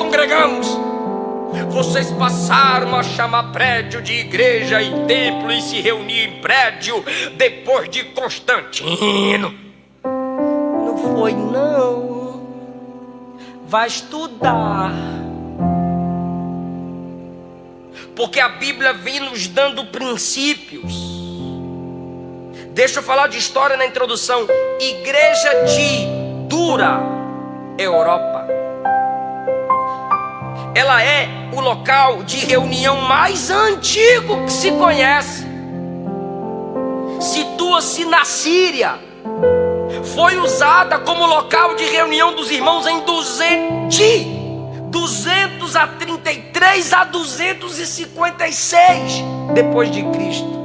congregamos. Vocês passaram a chamar prédio de igreja e templo e se reunir em prédio depois de Constantino. Não foi não. Vai estudar. Porque a Bíblia vem nos dando princípios. Deixa eu falar de história na introdução. Igreja de Dura Europa. Ela é o local de reunião mais antigo que se conhece. Situa-se na Síria. Foi usada como local de reunião dos irmãos em 233 a 256 depois de Cristo.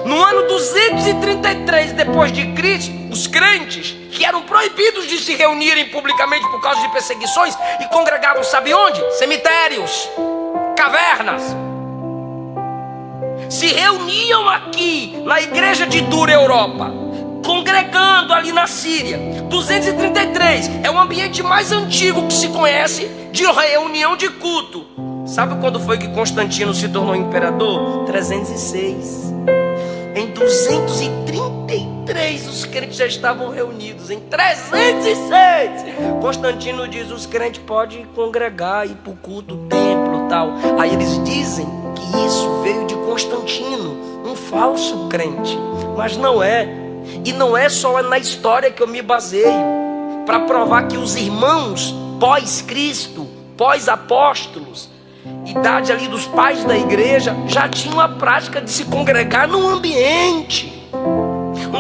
No ano 233 depois de Cristo, os crentes que eram proibidos de se reunirem publicamente por causa de perseguições e congregavam, sabe onde? Cemitérios, cavernas. Se reuniam aqui na igreja de Dura Europa, congregando ali na Síria. 233 é o ambiente mais antigo que se conhece de reunião de culto. Sabe quando foi que Constantino se tornou imperador? 306. Em 233 os crentes já estavam reunidos. Em 306 Constantino diz: os crentes podem congregar, ir para o culto, templo e tal. Aí eles dizem que isso veio de Constantino, um falso crente. Mas não é. E não é só na história que eu me baseio para provar que os irmãos pós-Cristo, pós-apóstolos, idade ali dos pais da igreja, já tinham a prática de se congregar num ambiente.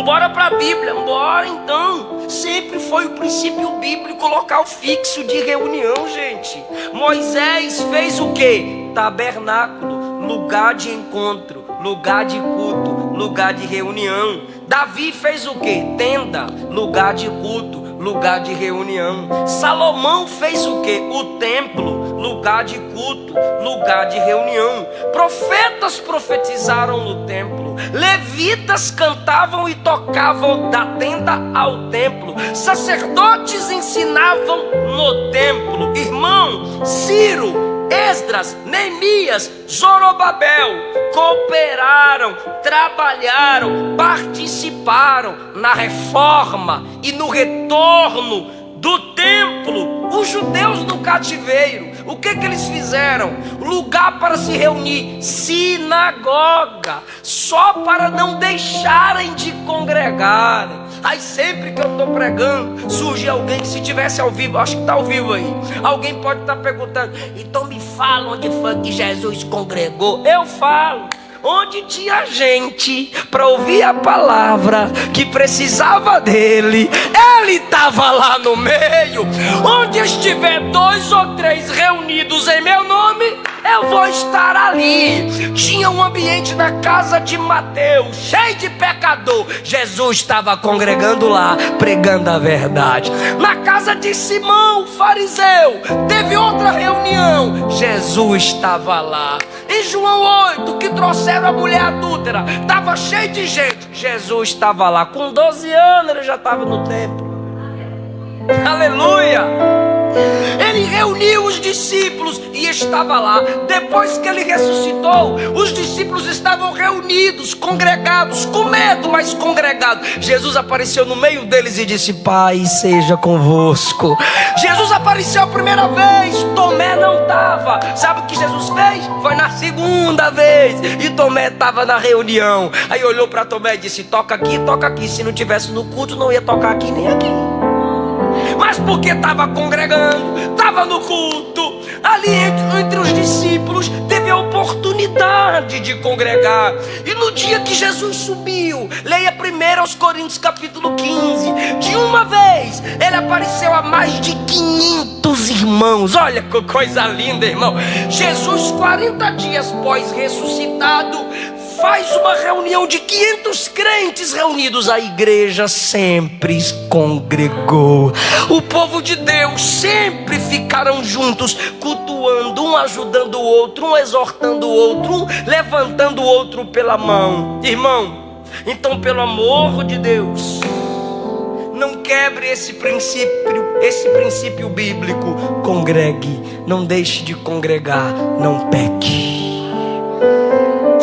Bora para a Bíblia, bora então. Sempre foi o princípio bíblico, local fixo de reunião, gente. Moisés fez o quê? Tabernáculo, lugar de encontro, lugar de culto, lugar de reunião. Davi fez o quê? Tenda, lugar de culto, lugar de reunião. Salomão fez o quê? O templo, lugar de culto, lugar de reunião. Profetas profetizaram no templo. Levitas cantavam e tocavam da tenda ao templo. Sacerdotes ensinavam no templo. Irmão, Ciro, Esdras, Neemias, Zorobabel cooperaram, trabalharam, participaram na reforma e no retorno do templo. Os judeus no cativeiro, o que eles fizeram? Lugar para se reunir, sinagoga, só para não deixarem de congregar. Aí sempre que eu estou pregando, surge alguém que, se tivesse ao vivo, acho que está ao vivo aí, alguém pode estar perguntando: então me fala onde foi que Jesus congregou. Eu falo. Onde tinha gente para ouvir a palavra, que precisava dele, ele estava lá no meio. Onde estiver 2 ou 3 reunidos em meu nome, eu vou estar ali. Tinha um ambiente na casa de Mateus, cheio de pecador. Jesus estava congregando lá, pregando a verdade. Na casa de Simão, fariseu, teve outra reunião. Jesus estava lá. Em João 8, que trouxeram a mulher adúltera, estava cheio de gente. Jesus estava lá. Com 12 anos ele já estava no templo. Aleluia! Ele reuniu os discípulos e estava lá. Depois que ele ressuscitou, os discípulos estavam reunidos, congregados, com medo, mas congregados. Jesus apareceu no meio deles e disse: Pai seja convosco. Jesus apareceu a primeira vez, Tomé não estava. Sabe o que Jesus fez? Foi na segunda vez, e Tomé estava na reunião. Aí olhou para Tomé e disse: toca aqui, toca aqui. Se não tivesse no culto, não ia tocar aqui nem aqui. Mas porque estava congregando, estava no culto, ali entre os discípulos, teve a oportunidade de congregar. E no dia que Jesus subiu, leia 1 Coríntios capítulo 15, de uma vez ele apareceu a mais de 500 irmãos. Olha que coisa linda, irmão. Jesus, 40 dias pós-ressuscitado, faz uma reunião de 500 crentes reunidos. A igreja sempre congregou. O povo de Deus sempre ficaram juntos, cultuando, um ajudando o outro, um exortando o outro, um levantando o outro pela mão. Irmão, então, pelo amor de Deus, Não quebre esse princípio bíblico. Congregue, não deixe de congregar, não peque.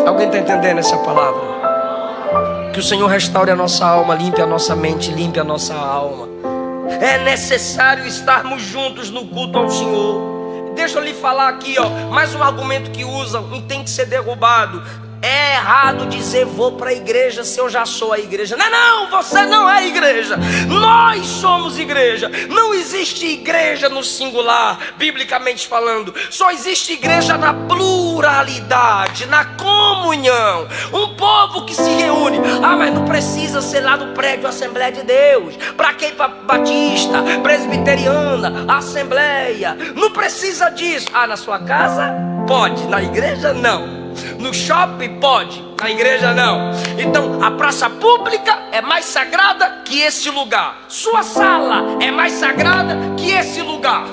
Alguém está entendendo essa palavra? Que o Senhor restaure a nossa alma, limpe a nossa mente, limpe a nossa alma. É necessário estarmos juntos no culto ao Senhor. Deixa eu lhe falar aqui, mais um argumento que usam e tem que ser derrubado. É errado dizer vou para a igreja se eu já sou a igreja. Não, você não é igreja. Nós somos igreja. Não existe igreja no singular, biblicamente falando. Só existe igreja na pluralidade, na comunhão. Um povo que se reúne. Mas não precisa ser lá do prédio Assembleia de Deus. Para quem? Para batista, presbiteriana, assembleia. Não precisa disso. Na sua casa? Pode. Na igreja? Não. No shopping pode, na igreja não. Então a praça pública é mais sagrada que esse lugar. Sua sala é mais sagrada que esse lugar.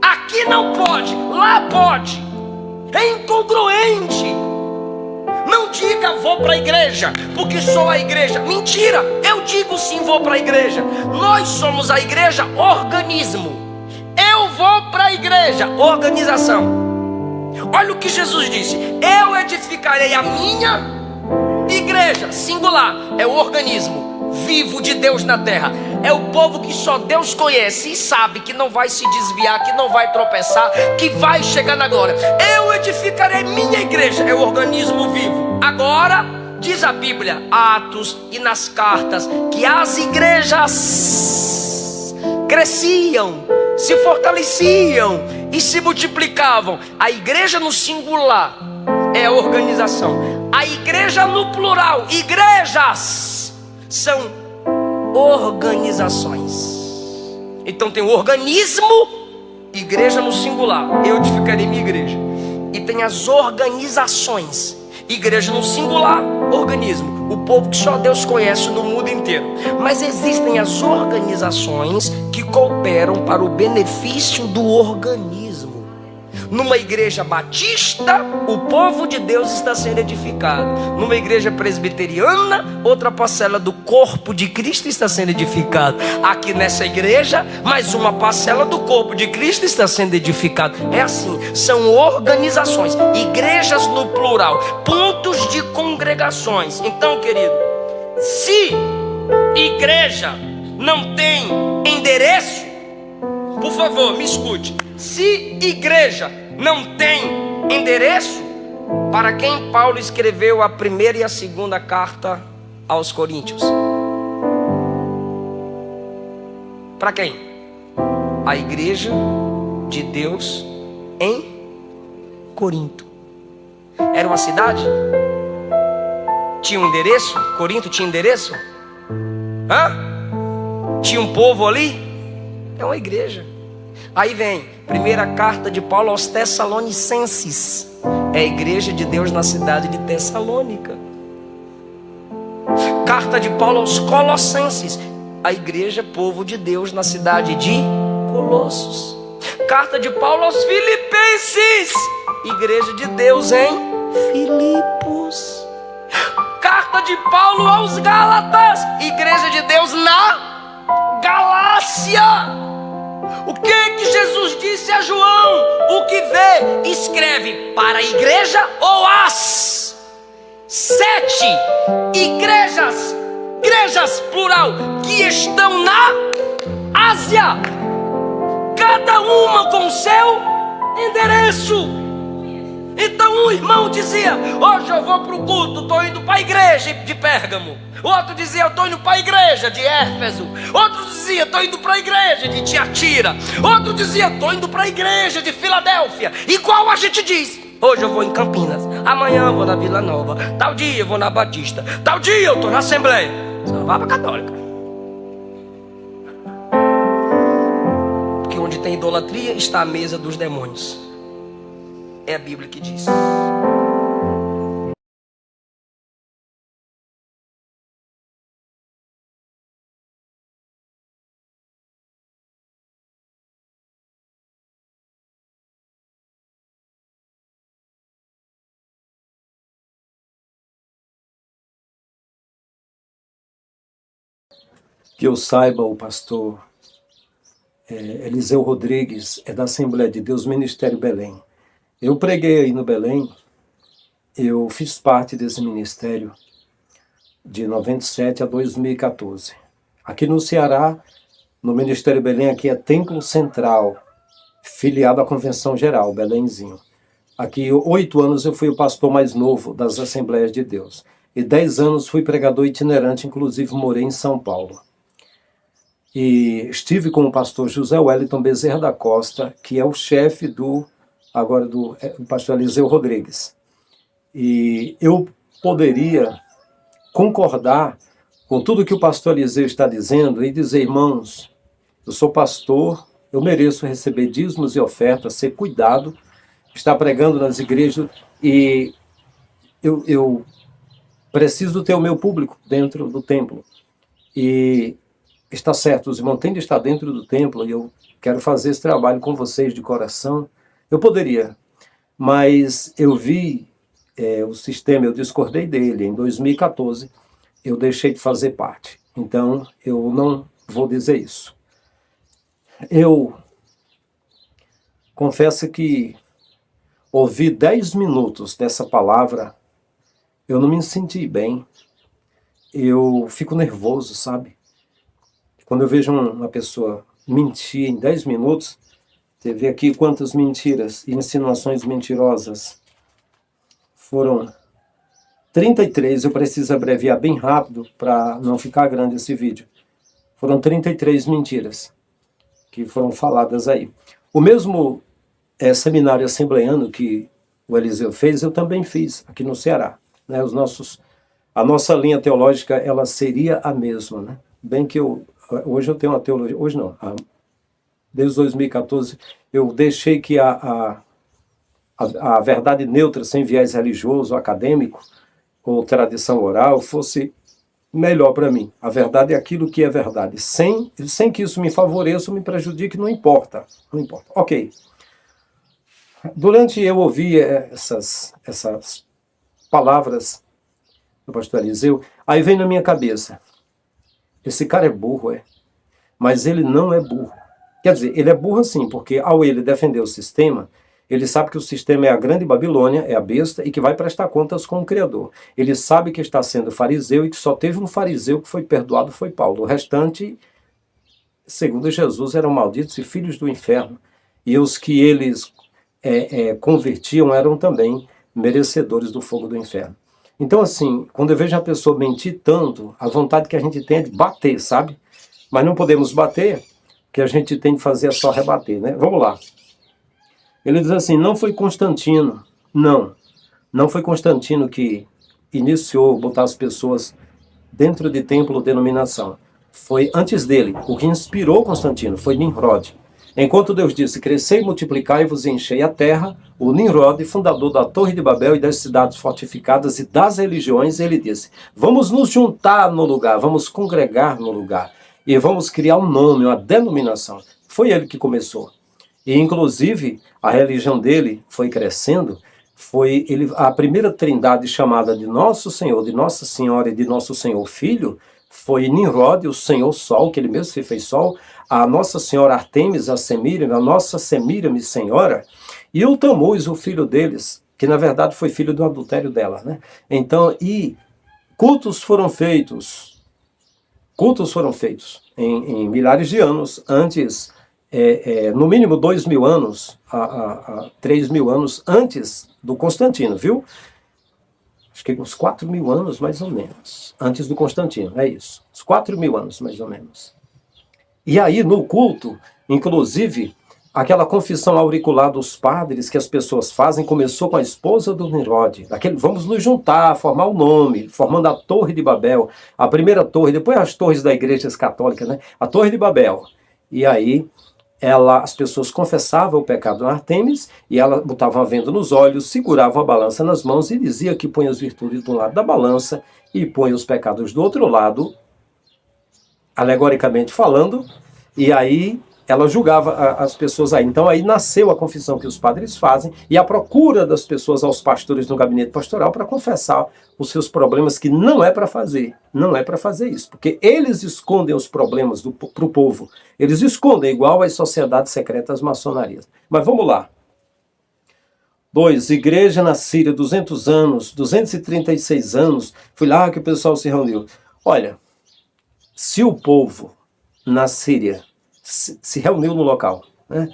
Aqui não pode, lá pode. É incongruente. Não diga vou para a igreja porque sou a igreja. Mentira, eu digo sim vou para a igreja. Nós somos a igreja organismo. Eu vou para a igreja, organização. Olha o que Jesus disse: eu edificarei a minha igreja. Singular, é o organismo vivo de Deus na terra. É o povo que só Deus conhece e sabe que não vai se desviar, que não vai tropeçar, que vai chegar na glória. Eu edificarei minha igreja, é o organismo vivo. Agora, diz a Bíblia, Atos e nas cartas, que as igrejas cresciam, se fortaleciam e se multiplicavam. A igreja no singular é a organização. A igreja no plural, igrejas, são organizações. Então tem o organismo, igreja no singular, eu edificarei minha igreja. E tem as organizações, igreja no singular, organismo, o povo que só Deus conhece no mundo inteiro. Mas existem as organizações que cooperam para o benefício do organismo. Numa igreja batista, o povo de Deus está sendo edificado. Numa igreja presbiteriana, outra parcela do corpo de Cristo está sendo edificado. Aqui nessa igreja, mais uma parcela do corpo de Cristo está sendo edificado. É assim, são organizações, igrejas no plural, pontos de congregações. Então, querido, se igreja não tem endereço, por favor, me escute. Se igreja não tem endereço, para quem Paulo escreveu a primeira e a segunda carta aos Coríntios? Para quem? A igreja de Deus em Corinto. Era uma cidade? Tinha um endereço? Corinto tinha endereço? Tinha um povo ali? É uma igreja. Aí vem, primeira carta de Paulo aos Tessalonicenses. É a igreja de Deus na cidade de Tessalônica. Carta de Paulo aos Colossenses. A igreja, povo de Deus na cidade de Colossos. Carta de Paulo aos Filipenses. Igreja de Deus em Filipos. Carta de Paulo aos Gálatas. Igreja de Deus na Galácia. O que Jesus disse a João? O que vê, escreve para a igreja ou as 7 igrejas plural, que estão na Ásia, cada uma com seu endereço. Então um irmão dizia: hoje eu vou para o culto, estou indo para a igreja de Pérgamo. Outro dizia: eu estou indo para a igreja de Éfeso. Outro dizia: estou indo para a igreja de Tiatira. Outro dizia: estou indo para a igreja de Filadélfia. Igual a gente diz: hoje eu vou em Campinas, amanhã eu vou na Vila Nova, tal dia eu vou na Batista, tal dia eu estou na Assembleia. Você não vai para a Católica. Porque onde tem idolatria está a mesa dos demônios. É a Bíblia que diz. Que eu saiba, o pastor Eliseu Rodrigues é da Assembleia de Deus Ministério Belém. Eu preguei aí no Belém, eu fiz parte desse ministério de 97 a 2014. Aqui no Ceará, no Ministério Belém, aqui é Templo Central, filiado à Convenção Geral, Belémzinho. Aqui, 8 anos eu fui o pastor mais novo das Assembleias de Deus. E 10 anos fui pregador itinerante, inclusive morei em São Paulo. E estive com o pastor José Wellington Bezerra da Costa, que é o chefe do pastor Eliseu Rodrigues. E eu poderia concordar com tudo que o pastor Eliseu está dizendo e dizer, irmãos, eu sou pastor, eu mereço receber dízimos e ofertas, ser cuidado, estar pregando nas igrejas e eu preciso ter o meu público dentro do templo. E está certo, os irmãos têm de estar dentro do templo e eu quero fazer esse trabalho com vocês de coração. Eu poderia, mas eu vi o sistema, eu discordei dele. Em 2014, eu deixei de fazer parte. Então, eu não vou dizer isso. Eu confesso que ouvi 10 minutos dessa palavra, eu não me senti bem. Eu fico nervoso, sabe? Quando eu vejo uma pessoa mentir em 10 minutos, você vê aqui quantas mentiras e insinuações mentirosas. Foram 33, eu preciso abreviar bem rápido para não ficar grande esse vídeo. Foram 33 mentiras que foram faladas aí. O mesmo seminário assembleiano que o Eliseu fez, eu também fiz aqui no Ceará. Né? A nossa linha teológica, ela seria a mesma. Né? Bem que hoje eu tenho uma teologia, hoje não, desde 2014, eu deixei que a verdade neutra, sem viés religioso, acadêmico, ou tradição oral, fosse melhor para mim. A verdade é aquilo que é verdade. Sem que isso me favoreça ou me prejudique, não importa. Não importa. Ok. Durante eu ouvir essas palavras do pastor Eliseu, aí vem na minha cabeça, esse cara é burro, mas ele não é burro. Quer dizer, ele é burro sim, porque ao ele defender o sistema, ele sabe que o sistema é a grande Babilônia, é a besta, e que vai prestar contas com o Criador. Ele sabe que está sendo fariseu e que só teve um fariseu que foi perdoado, foi Paulo. O restante, segundo Jesus, eram malditos e filhos do inferno. E os que eles convertiam eram também merecedores do fogo do inferno. Então, assim, quando eu vejo a pessoa mentir tanto, a vontade que a gente tem é de bater, sabe? Mas não podemos bater, o que a gente tem de fazer é só rebater, né? Vamos lá. Ele diz assim, não foi Constantino. Não foi Constantino que iniciou botar as pessoas dentro de templo ou denominação. Foi antes dele. O que inspirou Constantino foi Nimrod. Enquanto Deus disse, crescei, multiplicai-vos e enchei a terra, o Nimrod, fundador da Torre de Babel e das cidades fortificadas e das religiões, ele disse, vamos nos juntar no lugar, vamos congregar no lugar e vamos criar um nome, uma denominação. Foi ele que começou. E, inclusive, a religião dele foi crescendo, a primeira trindade chamada de Nosso Senhor, de Nossa Senhora e de Nosso Senhor Filho, foi Nimrod, o Senhor Sol, que ele mesmo se fez Sol, a Nossa Senhora Artemis, a Semíramis, a Nossa Semíramis Senhora, e o Tamuz, o filho deles, que na verdade foi filho do adultério dela, né? Então, e cultos foram feitos em milhares de anos, antes, no mínimo 2.000 anos, 3.000 anos antes do Constantino, viu? Acho que uns 4.000 anos, mais ou menos, antes do Constantino, é isso. Uns 4.000 anos, mais ou menos. E aí, no culto, inclusive, aquela confissão auricular dos padres que as pessoas fazem, começou com a esposa do Nimrod. Vamos nos juntar, formar o nome, formando a Torre de Babel, a primeira torre, depois as torres da igreja católica, né? A Torre de Babel. E aí, as pessoas confessavam o pecado na Artemis, e ela botava a venda nos olhos, segurava a balança nas mãos e dizia que põe as virtudes de um lado da balança e põe os pecados do outro lado, alegoricamente falando, e aí ela julgava as pessoas aí. Então aí nasceu a confissão que os padres fazem e a procura das pessoas aos pastores no gabinete pastoral para confessar os seus problemas, que não é para fazer. Não é para fazer isso, porque eles escondem os problemas para o povo. Eles escondem, igual as sociedades secretas maçonarias. Mas vamos lá. 2. Igreja na Síria, 200 anos, 236 anos. Fui lá que o pessoal se reuniu. Olha, se o povo na Síria se reuniu no local, né?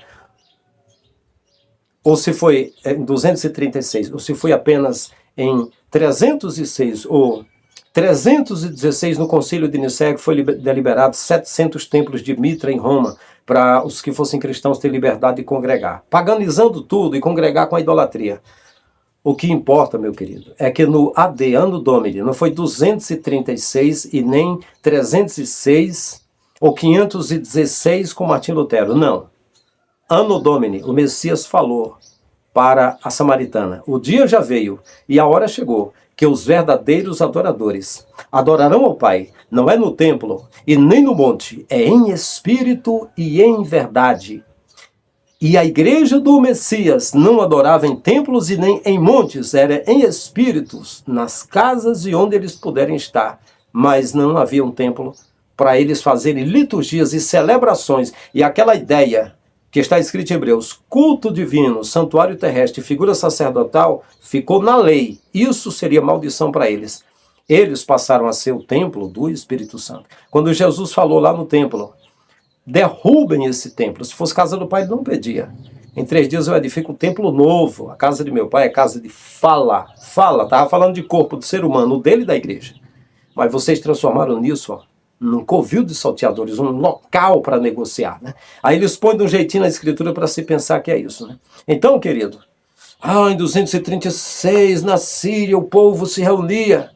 Ou se foi em 236, ou se foi apenas em 306 ou 316 no Concílio de Nicéia, que foi deliberado 700 templos de Mitra em Roma, para os que fossem cristãos ter liberdade de congregar, paganizando tudo e congregar com a idolatria. O que importa, meu querido, é que no AD, Anno Domini, não foi 236 e nem 306 ou 516 com Martim Lutero, não. Anno Domini, o Messias falou para a samaritana: o dia já veio e a hora chegou, que os verdadeiros adoradores adorarão ao Pai, não é no templo e nem no monte, é em espírito e em verdade. E a igreja do Messias não adorava em templos e nem em montes, era em espíritos, nas casas e onde eles puderem estar. Mas não havia um templo para eles fazerem liturgias e celebrações. E aquela ideia que está escrita em Hebreus, culto divino, santuário terrestre, figura sacerdotal, ficou na lei. Isso seria maldição para eles. Eles passaram a ser o templo do Espírito Santo. Quando Jesus falou lá no templo: derrubem esse templo. Se fosse casa do Pai, ele não pedia. Em 3 dias eu edifico um templo novo. A casa de meu Pai é casa de fala. Fala, estava falando de corpo do ser humano, o dele e da igreja. Mas vocês transformaram nisso, ó, num covil de salteadores, um local para negociar, né? Aí eles põem de um jeitinho na escritura para se pensar que é isso, né? Então, querido, em 236, na Síria, o povo se reunia.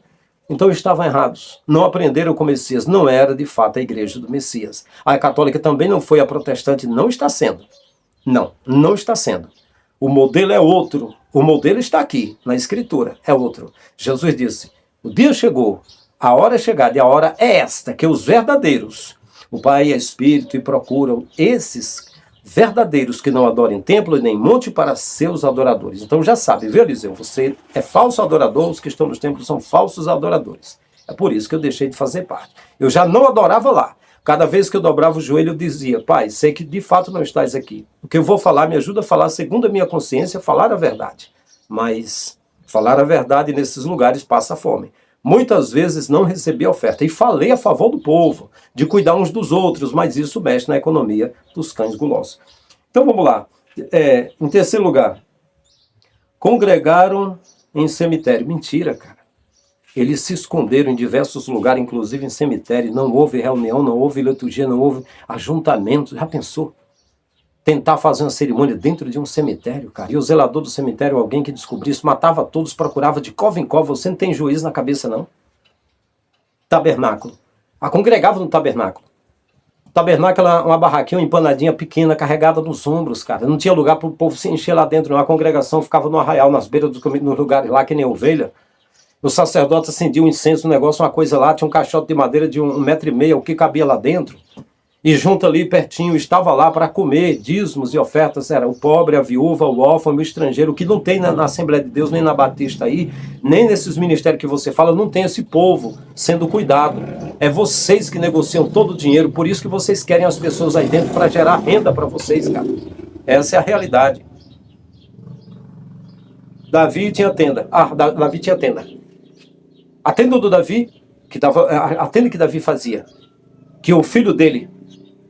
Então estavam errados, não aprenderam com o Messias, não era de fato a igreja do Messias. A católica também não foi, a protestante não está sendo. Não está sendo. O modelo é outro, o modelo está aqui, na escritura, é outro. Jesus disse: o dia chegou, a hora é chegada e a hora é esta, que os verdadeiros, o Pai é Espírito e procuram esses verdadeiros que não adoram em templo e nem monte para seus adoradores. Então já sabe, viu, Eliseu? Você é falso adorador, os que estão nos templos são falsos adoradores. É por isso que eu deixei de fazer parte. Eu já não adorava lá. Cada vez que eu dobrava o joelho, eu dizia: Pai, sei que de fato não estás aqui. O que eu vou falar me ajuda a falar segundo a minha consciência, falar a verdade. Mas falar a verdade nesses lugares passa fome. Muitas vezes não recebi a oferta. E falei a favor do povo, de cuidar uns dos outros, mas isso mexe na economia dos cães gulosos. Então vamos lá. Em terceiro lugar, congregaram em cemitério. Mentira, cara. Eles se esconderam em diversos lugares, inclusive em cemitério. Não houve reunião, não houve liturgia, não houve ajuntamento. Já pensou? Tentar fazer uma cerimônia dentro de um cemitério, cara. E o zelador do cemitério, alguém que descobrisse, matava todos, procurava de cova em cova. Você não tem juízo na cabeça, não? Tabernáculo. Congregava no tabernáculo. O tabernáculo era uma barraquinha, uma empanadinha pequena, carregada nos ombros, cara. Não tinha lugar para o povo se encher lá dentro, não. A congregação ficava no arraial, nas beiras nos lugares lá, que nem ovelha. O sacerdote acendia um incenso, um negócio, uma coisa lá, tinha um caixote de madeira de 1,5 metro, o que cabia lá dentro. E junto ali, pertinho, estava lá para comer dízimos e ofertas. Era o pobre, a viúva, o órfão, o estrangeiro. O que não tem na Assembleia de Deus, nem na Batista aí, nem nesses ministérios que você fala, não tem esse povo sendo cuidado. É vocês que negociam todo o dinheiro, por isso que vocês querem as pessoas aí dentro para gerar renda para vocês, cara. Essa é a realidade. Davi tinha tenda. Davi tinha tenda. A tenda do Davi, a tenda que Davi fazia, que o filho dele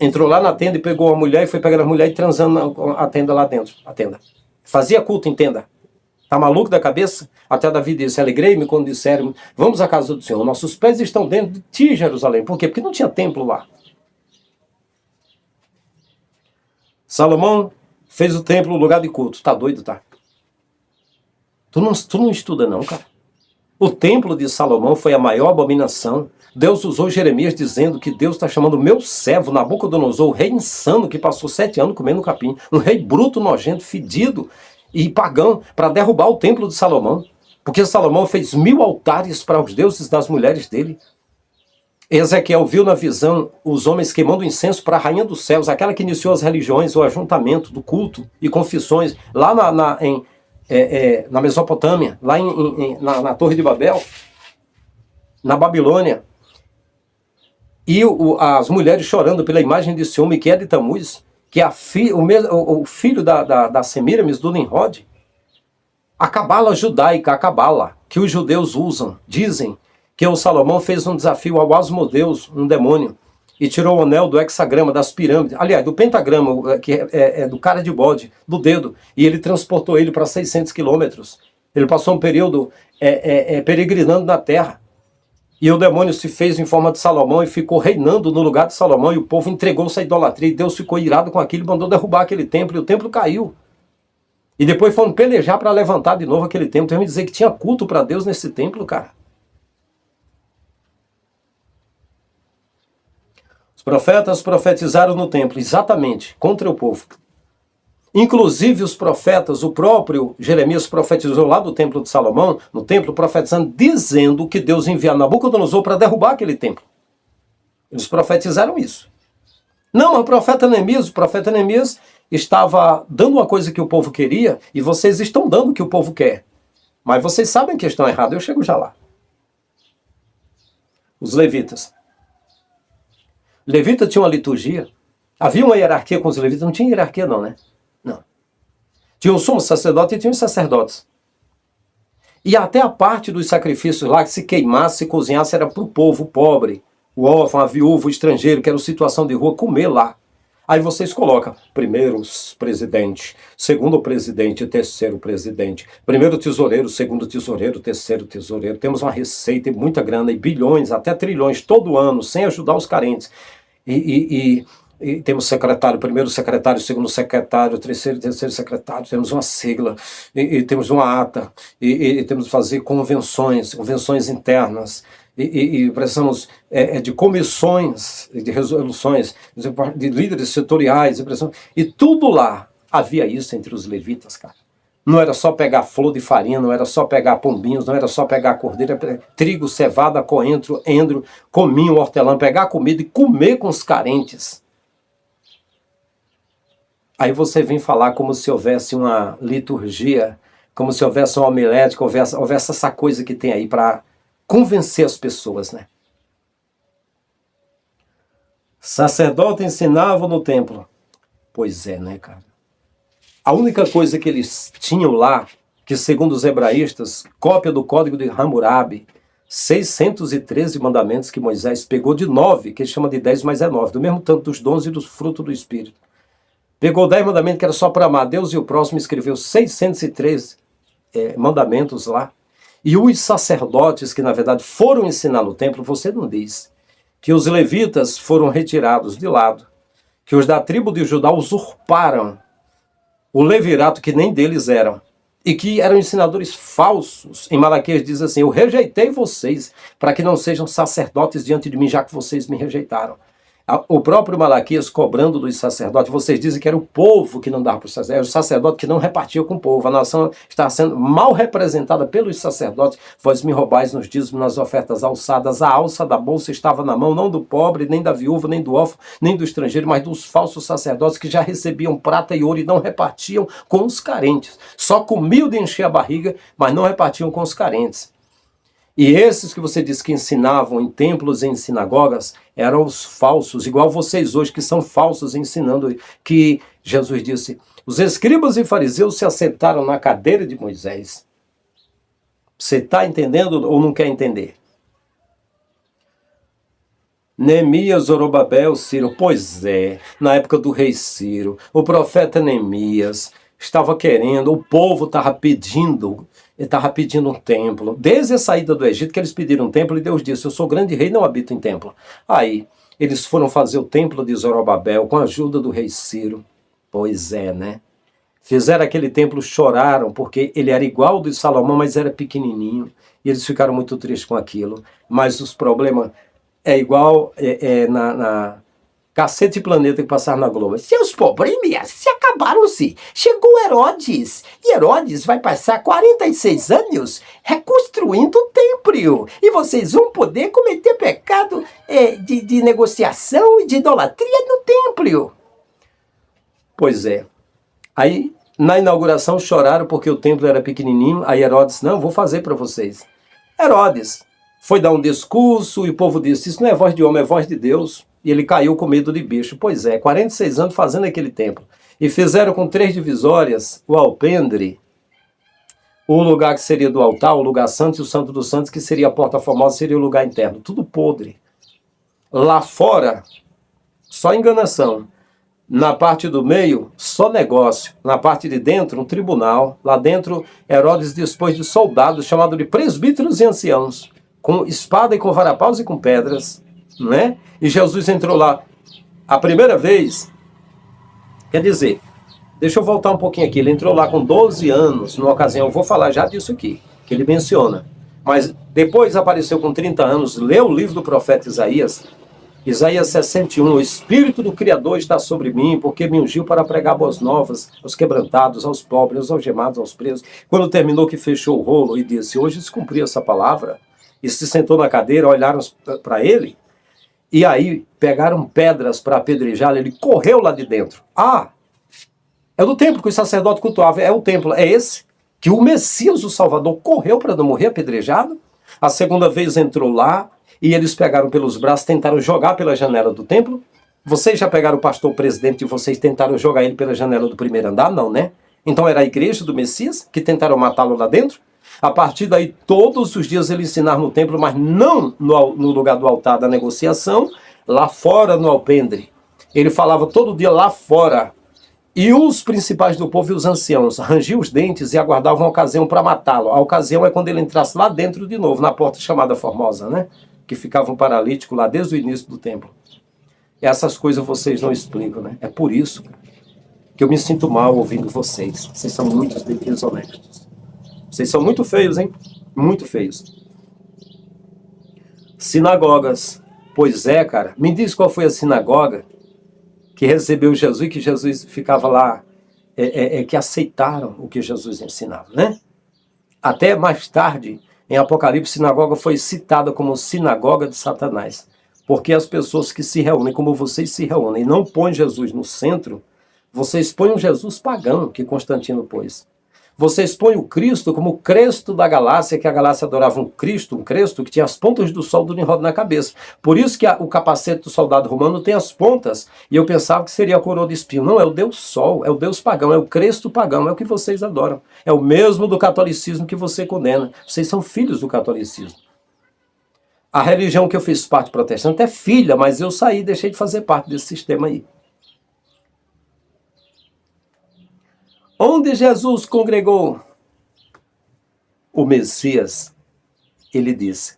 entrou lá na tenda e pegou a mulher e foi pegar a mulher e transando a tenda lá dentro. A tenda. Fazia culto em tenda. Tá maluco da cabeça? Até Davi disse: alegrei-me quando disseram: vamos à casa do Senhor. Nossos pés estão dentro de ti, Jerusalém. Por quê? Porque não tinha templo lá. Salomão fez o templo lugar de culto. Tá doido, tá? Tu não estuda não, cara. O templo de Salomão foi a maior abominação. Deus usou Jeremias dizendo que Deus está chamando o meu servo, Nabucodonosor, o rei insano que passou 7 anos comendo capim, um rei bruto, nojento, fedido e pagão, para derrubar o templo de Salomão. Porque Salomão fez 1000 altares para os deuses das mulheres dele. Ezequiel viu na visão os homens queimando incenso para a rainha dos céus, aquela que iniciou as religiões, o ajuntamento do culto e confissões, lá na Mesopotâmia, lá na Torre de Babel, na Babilônia. E as mulheres chorando pela imagem desse homem que é de Tamuz, que é o filho da Semíramis, do Nimrod. A cabala judaica, a cabala, que os judeus usam, dizem que o Salomão fez um desafio ao Asmodeus, um demônio, e tirou o anel do hexagrama, das pirâmides, aliás, do pentagrama, que é do cara de bode, do dedo, e ele transportou ele para 600 quilômetros. Ele passou um período peregrinando na terra. E o demônio se fez em forma de Salomão e ficou reinando no lugar de Salomão, e o povo entregou-se à idolatria, e Deus ficou irado com aquilo e mandou derrubar aquele templo, e o templo caiu. E depois foram pelejar para levantar de novo aquele templo. Então, me dizer que tinha culto para Deus nesse templo, cara. Os profetas profetizaram no templo, exatamente, contra o povo. Inclusive os profetas, o próprio Jeremias profetizou lá do templo de Salomão, no templo, profetizando, dizendo que Deus enviou Nabucodonosor para derrubar aquele templo. Eles profetizaram isso. Não, mas o profeta Neemias estava dando uma coisa que o povo queria, e vocês estão dando o que o povo quer. Mas vocês sabem que estão errados, eu chego já lá. Os levitas. Levita tinha uma liturgia. Havia uma hierarquia com os levitas? Não tinha hierarquia não, né? Não. Tinha o sumo sacerdote e tinha os sacerdotes. E até a parte dos sacrifícios lá, que se queimasse, se cozinhasse, era para o povo pobre, o órfão, a viúva, o estrangeiro, que era situação de rua, comer lá. Aí vocês colocam primeiro presidente, segundo presidente, terceiro presidente, primeiro tesoureiro, segundo tesoureiro, terceiro tesoureiro. Temos uma receita e muita grana, e bilhões, até trilhões, todo ano, sem ajudar os carentes. E temos secretário, primeiro secretário, segundo secretário, terceiro secretário, temos uma sigla, e temos uma ata, e temos que fazer convenções internas, e precisamos de comissões, de resoluções, de líderes setoriais, e tudo lá havia isso entre os levitas, cara. Não era só pegar flor de farinha, não era só pegar pombinhos, não era só pegar cordeiro, era trigo, cevada, coentro, endro, cominho, hortelã, pegar comida e comer com os carentes. Aí você vem falar como se houvesse uma liturgia, como se houvesse uma homilética, houvesse essa coisa que tem aí para convencer as pessoas, né? Sacerdote ensinava no templo. Pois é, né, cara? A única coisa que eles tinham lá, que segundo os hebraístas, cópia do código de Hammurabi, 613 mandamentos que Moisés pegou de 9, que ele chama de 10, mas é 9, do mesmo tanto dos dons e dos frutos do Espírito. Pegou 10 mandamentos que era só para amar Deus e o próximo, escreveu 613 mandamentos lá. E os sacerdotes que, na verdade, foram ensinar no templo, você não diz que os levitas foram retirados de lado, que os da tribo de Judá usurparam o levirato que nem deles eram, e que eram ensinadores falsos. Em Malaquias diz assim: eu rejeitei vocês para que não sejam sacerdotes diante de mim, já que vocês me rejeitaram. O próprio Malaquias cobrando dos sacerdotes, vocês dizem que era o povo que não dava para os sacerdotes, era o sacerdote que não repartia com o povo. A nação está sendo mal representada pelos sacerdotes. Vós me roubais nos dízimos, nas ofertas alçadas. A alça da bolsa estava na mão, não do pobre, nem da viúva, nem do órfão, nem do estrangeiro, mas dos falsos sacerdotes que já recebiam prata e ouro e não repartiam com os carentes. Só comiam de encher a barriga, mas não repartiam com os carentes. E esses que você disse que ensinavam em templos e em sinagogas eram os falsos, igual vocês hoje que são falsos ensinando, que Jesus disse, os escribas e fariseus se assentaram na cadeira de Moisés. Você está entendendo ou não quer entender? Neemias, Zorobabel, Ciro, pois é, na época do rei Ciro, o profeta Neemias estava querendo, o povo estava pedindo um templo. Desde a saída do Egito que eles pediram um templo e Deus disse, eu sou grande rei, não habito em templo. Aí, eles foram fazer o templo de Zorobabel com a ajuda do rei Ciro. Pois é, né? Fizeram aquele templo, choraram, porque ele era igual ao de Salomão, mas era pequenininho. E eles ficaram muito tristes com aquilo. Mas os problemas é igual Cacete e Planeta que passaram na Globo. Seus problemas se acabaram-se. Chegou Herodes. E Herodes vai passar 46 anos reconstruindo o templo. E vocês vão poder cometer pecado de negociação e de idolatria no templo. Pois é. Aí, na inauguração, choraram porque o templo era pequenininho. Aí Herodes, não, vou fazer para vocês. Herodes foi dar um discurso e o povo disse, isso não é voz de homem, é voz de Deus. E ele caiu com medo de bicho. Pois é, 46 anos fazendo aquele templo. E fizeram com 3 divisórias o alpendre, o lugar que seria do altar, o lugar santo, e o santo dos santos, que seria a porta formosa, seria o lugar interno. Tudo podre. Lá fora, só enganação. Na parte do meio, só negócio. Na parte de dentro, um tribunal. Lá dentro, Herodes dispôs de soldados, chamados de presbíteros e anciãos, com espada e com varapaus e com pedras, não é? E Jesus entrou lá a primeira vez. Quer dizer, deixa eu voltar um pouquinho aqui. Ele entrou lá com 12 anos, numa ocasião, eu vou falar já disso aqui, que ele menciona. Mas depois apareceu com 30 anos, leu o livro do profeta Isaías, Isaías 61, o Espírito do Criador está sobre mim, porque me ungiu para pregar boas novas aos quebrantados, aos pobres, aos algemados, aos presos. Quando terminou que fechou o rolo e disse, hoje se cumpriu essa palavra, e se sentou na cadeira, olharam para ele, e aí pegaram pedras para apedrejá-lo, ele correu lá de dentro. Ah, é do templo que o sacerdote cultuava, é o templo, é esse, que o Messias, o Salvador, correu para não morrer apedrejado. A segunda vez entrou lá, e eles pegaram pelos braços, tentaram jogar pela janela do templo. Vocês já pegaram o pastor presidente e vocês tentaram jogar ele pela janela do primeiro andar? Não, né? Então era a igreja do Messias que tentaram matá-lo lá dentro? A partir daí, todos os dias ele ensinava no templo, mas não no lugar do altar da negociação, lá fora no alpendre. Ele falava todo dia lá fora. E os principais do povo e os anciãos rangiam os dentes e aguardavam a ocasião para matá-lo. A ocasião é quando ele entrasse lá dentro de novo, na porta chamada Formosa, né? Que ficava um paralítico lá desde o início do templo. E essas coisas vocês não explicam, né? É por isso que eu me sinto mal ouvindo vocês. Vocês são muito desonestos. Vocês são muito feios, hein? Muito feios. Sinagogas. Pois é, cara. Me diz qual foi a sinagoga que recebeu Jesus e que Jesus ficava lá, que aceitaram o que Jesus ensinava, né? Até mais tarde, em Apocalipse, sinagoga foi citada como sinagoga de Satanás. Porque as pessoas que se reúnem, como vocês se reúnem, e não põem Jesus no centro, vocês põem um Jesus pagão, que Constantino pôs. Vocês põem o Cristo como o Cristo da galáxia, que a galáxia adorava um Cristo que tinha as pontas do sol do Nimrod na cabeça. Por isso que o capacete do soldado romano tem as pontas, e eu pensava que seria a coroa de espinho. Não, é o Deus Sol, é o Deus pagão, é o Cristo pagão, é o que vocês adoram. É o mesmo do catolicismo que você condena. Vocês são filhos do catolicismo. A religião que eu fiz parte protestante é filha, mas eu saí e deixei de fazer parte desse sistema aí. Onde Jesus congregou o Messias, ele disse,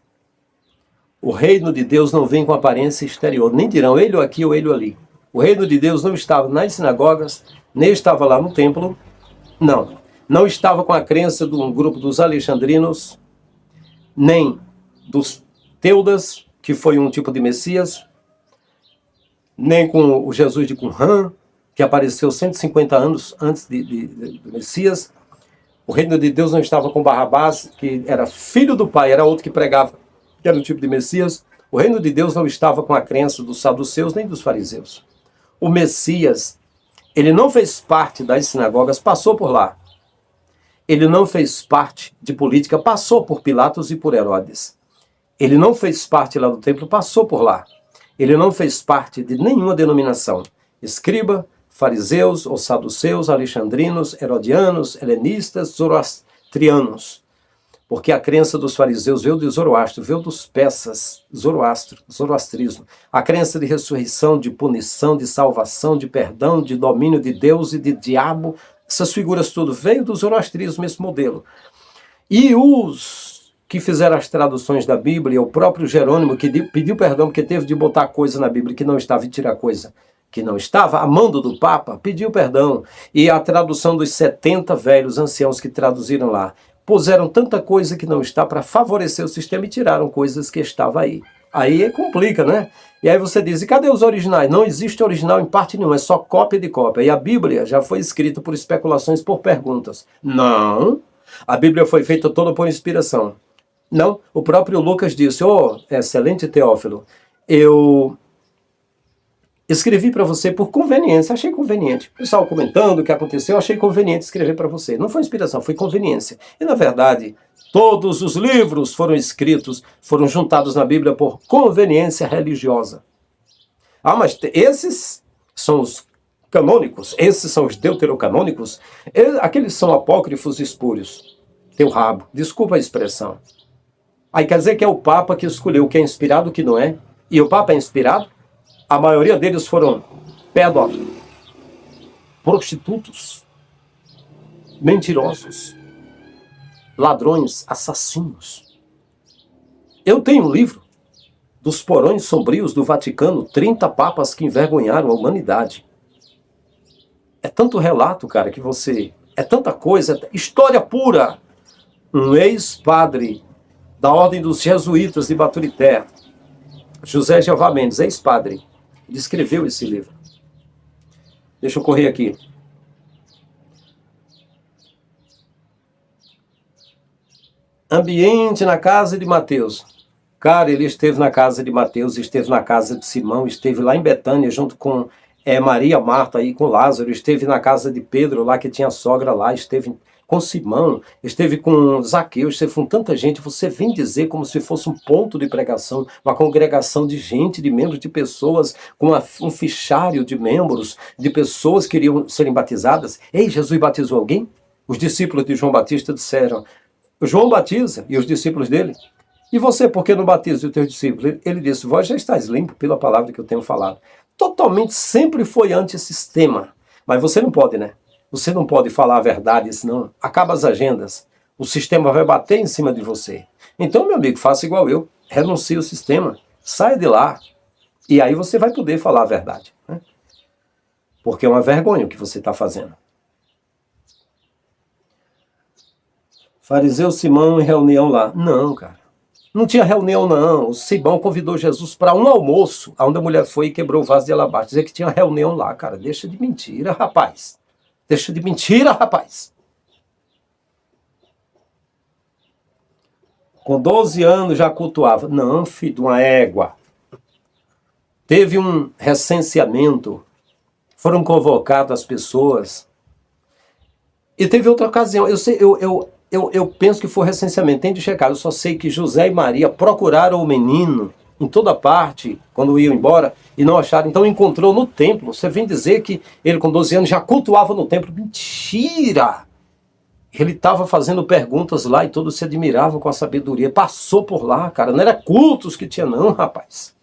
o reino de Deus não vem com aparência exterior, nem dirão ele aqui ou ele ali. O reino de Deus não estava nas sinagogas, nem estava lá no templo, não estava com a crença de um grupo dos alexandrinos, nem dos Teudas, que foi um tipo de Messias, nem com o Jesus de Qumran, que apareceu 150 anos antes do Messias. O reino de Deus não estava com Barrabás, que era filho do pai, era outro que pregava, que era um tipo de Messias. O reino de Deus não estava com a crença dos saduceus nem dos fariseus. O Messias, ele não fez parte das sinagogas, passou por lá. Ele não fez parte de política, passou por Pilatos e por Herodes. Ele não fez parte lá do templo, passou por lá. Ele não fez parte de nenhuma denominação. Escriba, fariseus ou saduceus, alexandrinos, herodianos, helenistas, zoroastrianos. Porque a crença dos fariseus veio de Zoroastro, veio dos persas, zoroastrismo. A crença de ressurreição, de punição, de salvação, de perdão, de domínio de Deus e de diabo, essas figuras tudo veio do zoroastrismo, esse modelo. E os que fizeram as traduções da Bíblia, o próprio Jerônimo, que pediu perdão porque teve de botar coisa na Bíblia que não estava e tirar coisa que não estava, a mando do Papa, pediu perdão. E a tradução dos 70 velhos anciãos que traduziram lá, puseram tanta coisa que não está para favorecer o sistema e tiraram coisas que estava aí. Aí complica, né? E aí você diz, e cadê os originais? Não existe original em parte nenhuma, é só cópia de cópia. E a Bíblia já foi escrita por especulações, por perguntas. Não, a Bíblia foi feita toda por inspiração. Não, o próprio Lucas disse, excelente Teófilo, eu escrevi para você por conveniência, achei conveniente. O pessoal comentando o que aconteceu, achei conveniente escrever para você. Não foi inspiração, foi conveniência. E na verdade, todos os livros foram escritos, foram juntados na Bíblia por conveniência religiosa. Ah, mas esses são os canônicos, esses são os deuterocanônicos, aqueles são apócrifos espúrios. Teu rabo, desculpa a expressão. Aí quer dizer que é o Papa que escolheu o que é inspirado e o que não é. E o Papa é inspirado? A maioria deles foram pedófilos, prostitutos, mentirosos, ladrões, assassinos. Eu tenho um livro dos porões sombrios do Vaticano, 30 papas que envergonharam a humanidade. É tanto relato, cara, que você... É tanta coisa, história pura. Um ex-padre da Ordem dos Jesuítas de Baturité, José Jeová Mendes, ex-padre, ele escreveu esse livro. Deixa eu correr aqui. Ambiente na casa de Mateus. Cara, ele esteve na casa de Mateus, esteve na casa de Simão, esteve lá em Betânia junto com Maria, Marta e com Lázaro, esteve na casa de Pedro lá que tinha sogra lá, esteve com Simão, esteve com Zaqueu, esteve com tanta gente. Você vem dizer como se fosse um ponto de pregação, uma congregação de gente, de membros, de pessoas, com um fichário de membros, de pessoas que iriam serem batizadas. Ei, Jesus batizou alguém? Os discípulos de João Batista disseram, João batiza, e os discípulos dele? E você, por que não batiza os teus discípulos? Ele disse, vós já estáis limpo pela palavra que eu tenho falado. Totalmente, sempre foi antissistema. Mas você não pode, né? Você não pode falar a verdade, senão acaba as agendas. O sistema vai bater em cima de você. Então, meu amigo, faça igual eu. Renuncie ao sistema. Saia de lá. E aí você vai poder falar a verdade. Né? Porque é uma vergonha o que você está fazendo. Fariseu Simão em reunião lá. Não, cara. Não tinha reunião, não. O Simão convidou Jesus para um almoço, onde a mulher foi e quebrou o vaso de alabastro. Dizer que tinha reunião lá, cara. Deixa de mentira, rapaz. Deixa de mentira, rapaz. Com 12 anos já cultuava. Não, filho de uma égua. Teve um recenseamento. Foram convocadas as pessoas. E teve outra ocasião. Eu penso que foi recenseamento. Tem de checar. Eu só sei que José e Maria procuraram o menino em toda parte, quando iam embora, e não acharam. Então encontrou no templo. Você vem dizer que ele com 12 anos já cultuava no templo. Mentira! Ele estava fazendo perguntas lá e todos se admiravam com a sabedoria. Passou por lá, cara. Não era cultos que tinha não, rapaz.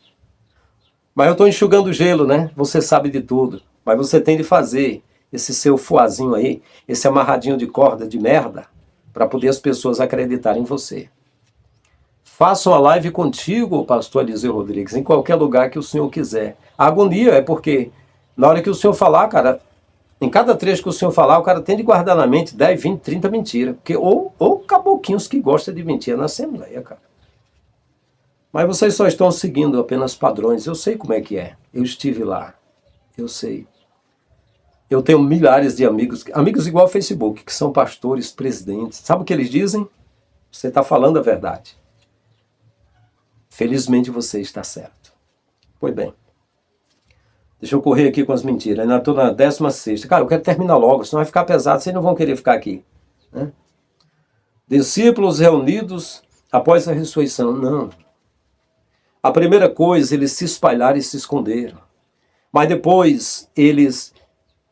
Mas eu estou enxugando gelo, né? Você sabe de tudo. Mas você tem de fazer esse seu fuazinho aí, esse amarradinho de corda de merda, para poder as pessoas acreditarem em você. Faça uma live contigo, pastor Eliseu Rodrigues, em qualquer lugar que o senhor quiser. A agonia é porque, na hora que o senhor falar, cara, em cada trecho que o senhor falar, o cara tem de guardar na mente 10, 20, 30 mentiras. Porque, ou caboquinhos que gostam de mentir na Assembleia, cara. Mas vocês só estão seguindo apenas padrões. Eu sei como é que é. Eu estive lá. Eu sei. Eu tenho milhares de amigos, amigos igual ao Facebook, que são pastores, presidentes. Sabe o que eles dizem? Você está falando a verdade. Felizmente você está certo. Pois bem. Deixa eu correr aqui com as mentiras. Ainda estou na 16ª. Cara, eu quero terminar logo, senão vai ficar pesado. Vocês não vão querer ficar aqui. Né? Discípulos reunidos após a ressurreição. Não. A primeira coisa, eles se espalharam e se esconderam. Mas depois, eles,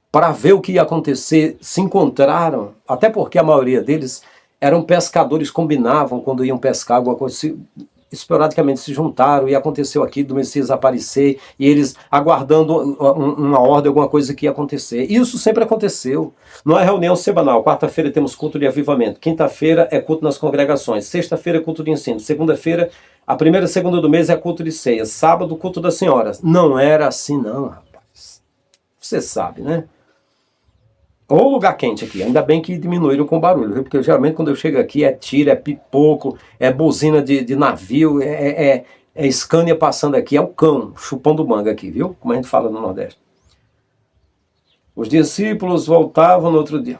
para ver o que ia acontecer, se encontraram. Até porque a maioria deles eram pescadores, combinavam quando iam pescar alguma coisa. Esporadicamente se juntaram e aconteceu aqui do Messias aparecer e eles aguardando uma ordem, alguma coisa que ia acontecer. Isso sempre aconteceu. Não é reunião semanal. Quarta-feira temos culto de avivamento. Quinta-feira é culto nas congregações. Sexta-feira é culto de ensino. Segunda-feira, a primeira e segunda do mês é culto de ceia. Sábado, culto das senhoras. Não era assim não, rapaz. Você sabe, né? Ou lugar quente aqui, ainda bem que diminuíram com barulho, viu? Porque geralmente quando eu chego aqui é tiro, é pipoco, é buzina de navio, é É Scania passando aqui, é o cão, chupando manga aqui, viu? Como a gente fala no Nordeste. Os discípulos voltavam no outro dia.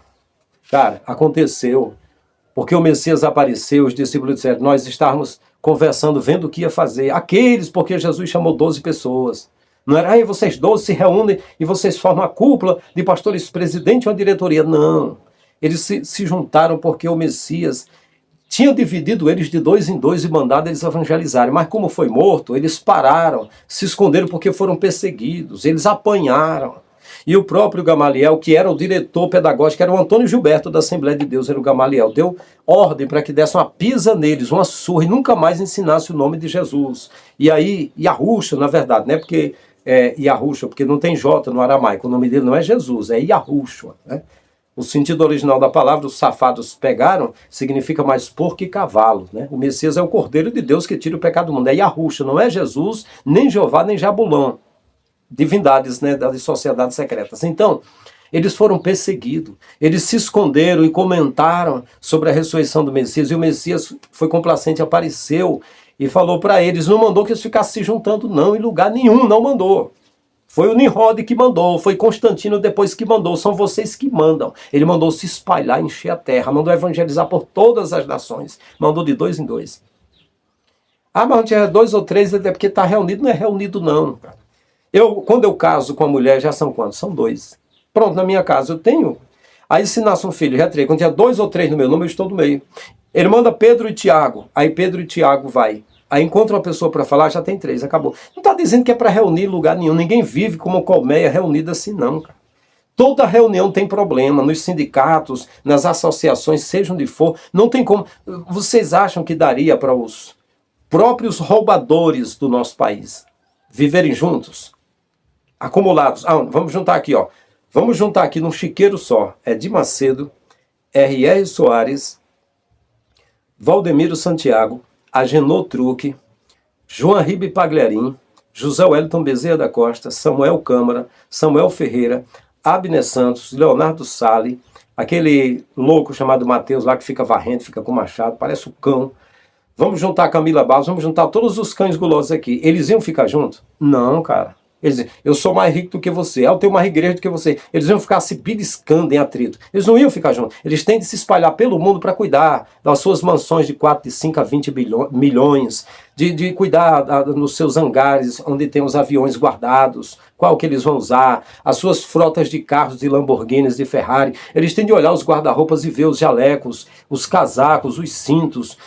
Cara, aconteceu, porque o Messias apareceu, os discípulos disseram, nós estávamos conversando, vendo o que ia fazer. Aqueles, porque Jesus chamou 12 pessoas. Não era, aí vocês 12 se reúnem e vocês formam a cúpula de pastores, presidente e uma diretoria. Não. Eles se juntaram porque o Messias tinha dividido eles de 2 em 2 e mandado eles evangelizarem. Mas como foi morto, eles pararam, se esconderam porque foram perseguidos, eles apanharam. E o próprio Gamaliel, que era o diretor pedagógico, era o Antônio Gilberto da Assembleia de Deus, era o Gamaliel, deu ordem para que desse uma pisa neles, uma surra, e nunca mais ensinasse o nome de Jesus. E aí, Yahusha, na verdade, né? Porque Yahusha, porque não tem J no aramaico, o nome dele não é Jesus, é Yahusha, né? O sentido original da palavra, os safados pegaram, significa mais porco e cavalo, né? O Messias é o Cordeiro de Deus que tira o pecado do mundo, é Yahusha, não é Jesus, nem Jeová, nem Jabulão. Divindades, né, das sociedades secretas. Então, eles foram perseguidos, eles se esconderam e comentaram sobre a ressurreição do Messias, e o Messias foi complacente, apareceu e falou para eles, não mandou que eles ficassem se juntando não, em lugar nenhum, não mandou. Foi o Nimrod que mandou, foi Constantino depois que mandou, são vocês que mandam. Ele mandou se espalhar, encher a terra, mandou evangelizar por todas as nações, mandou de 2 em 2. Ah, mas não tinha 2 ou 3, é porque está reunido, não é reunido não, cara. Quando eu caso com a mulher, já são quantos? São 2. Pronto, na minha casa eu tenho. Aí se nasce um filho, já 3. Quando tinha 2 ou 3 no meu nome, eu estou no meio. Ele manda Pedro e Tiago. Aí Pedro e Tiago vai. Aí encontra uma pessoa para falar, já tem 3, acabou. Não está dizendo que é para reunir em lugar nenhum. Ninguém vive como colmeia reunida assim, não, cara. Toda reunião tem problema, nos sindicatos, nas associações, seja onde for. Não tem como. Vocês acham que daria para os próprios roubadores do nosso país viverem juntos? Acumulados. Vamos juntar aqui, ó. Vamos juntar aqui num chiqueiro só. É de Macedo, R.R. Soares, Valdemiro Santiago, Agenor Truque, João Ribe Pagliarim, José Wellington Bezerra da Costa, Samuel Câmara, Samuel Ferreira, Abner Santos, Leonardo Sale, aquele louco chamado Mateus lá que fica varrendo, fica com machado, parece um cão. Vamos juntar a Camila Barros, vamos juntar todos os cães gulosos aqui. Eles iam ficar juntos? Não, cara. Eles diziam, eu sou mais rico do que você, eu tenho mais igreja do que você. Eles iam ficar se beliscando em atrito. Eles não iam ficar juntos. Eles têm de se espalhar pelo mundo para cuidar das suas mansões de 4, de 5 a 20 milhões, de cuidar nos seus hangares, onde tem os aviões guardados, qual que eles vão usar, as suas frotas de carros, de Lamborghinis, de Ferrari. Eles têm de olhar os guarda-roupas e ver os jalecos, os casacos, os cintos,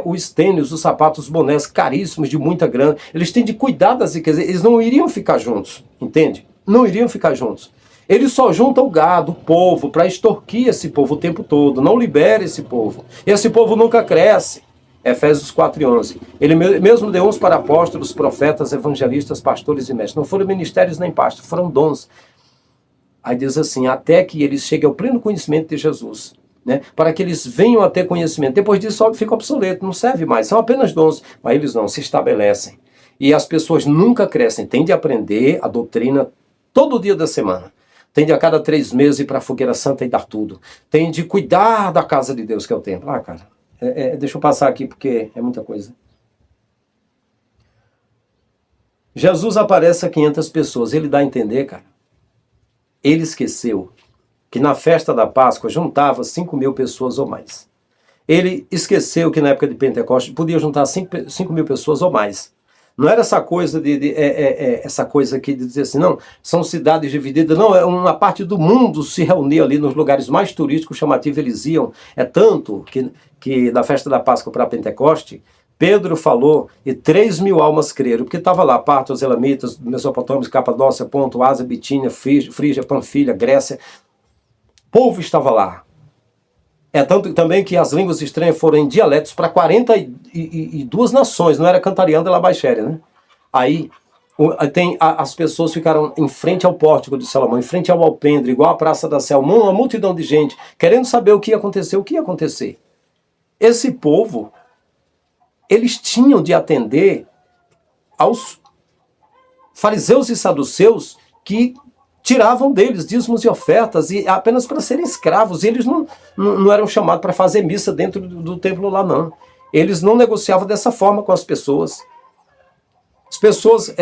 os tênis, os sapatos, os bonés caríssimos, de muita grana. Eles têm de cuidar das riquezas. Eles não iriam ficar juntos, entende? Não iriam ficar juntos. Eles só juntam o gado, o povo, para extorquir esse povo o tempo todo. Não libera esse povo. Esse povo nunca cresce. Efésios 4:11. Ele mesmo deu uns para apóstolos, profetas, evangelistas, pastores e mestres. Não foram ministérios nem pastos, foram dons. Aí diz assim, até que eles cheguem ao pleno conhecimento de Jesus. Né? Para que eles venham a ter conhecimento. Depois disso só fica obsoleto, não serve mais. São apenas dons. Mas eles não, se estabelecem. E as pessoas nunca crescem. Tem de aprender a doutrina todo dia da semana. Tem de a cada 3 meses ir para a fogueira santa e dar tudo. Tem de cuidar da casa de Deus, que é o templo. Cara, deixa eu passar aqui porque é muita coisa. Jesus aparece a 500 pessoas. Ele dá a entender, cara. Ele esqueceu que na festa da Páscoa juntava 5.000 pessoas ou mais. Ele esqueceu que na época de Pentecostes podia juntar 5.000 pessoas ou mais. Não era essa coisa essa coisa aqui de dizer assim, não, são cidades divididas, não, uma parte do mundo se reunia ali nos lugares mais turísticos, chamativos, eles iam. É tanto que da festa da Páscoa para Pentecoste, Pedro falou e 3.000 almas creram, porque estava lá, Partos, Elamitas, Mesopotâmia, Capadócia, Ponto, Ásia, Bitínia, Frígia, Panfilha, Grécia. O povo estava lá. É tanto também que as línguas estranhas foram em dialetos para 42 nações, não era cantariana da Baixéria, né? Aí as pessoas ficaram em frente ao pórtico de Salomão, em frente ao alpendre, igual a Praça da Sé, uma multidão de gente, querendo saber o que ia acontecer. Esse povo, eles tinham de atender aos fariseus e saduceus que tiravam deles dízimos e ofertas, e apenas para serem escravos. E eles não eram chamados para fazer missa dentro do templo lá, não. Eles não negociavam dessa forma com as pessoas. As pessoas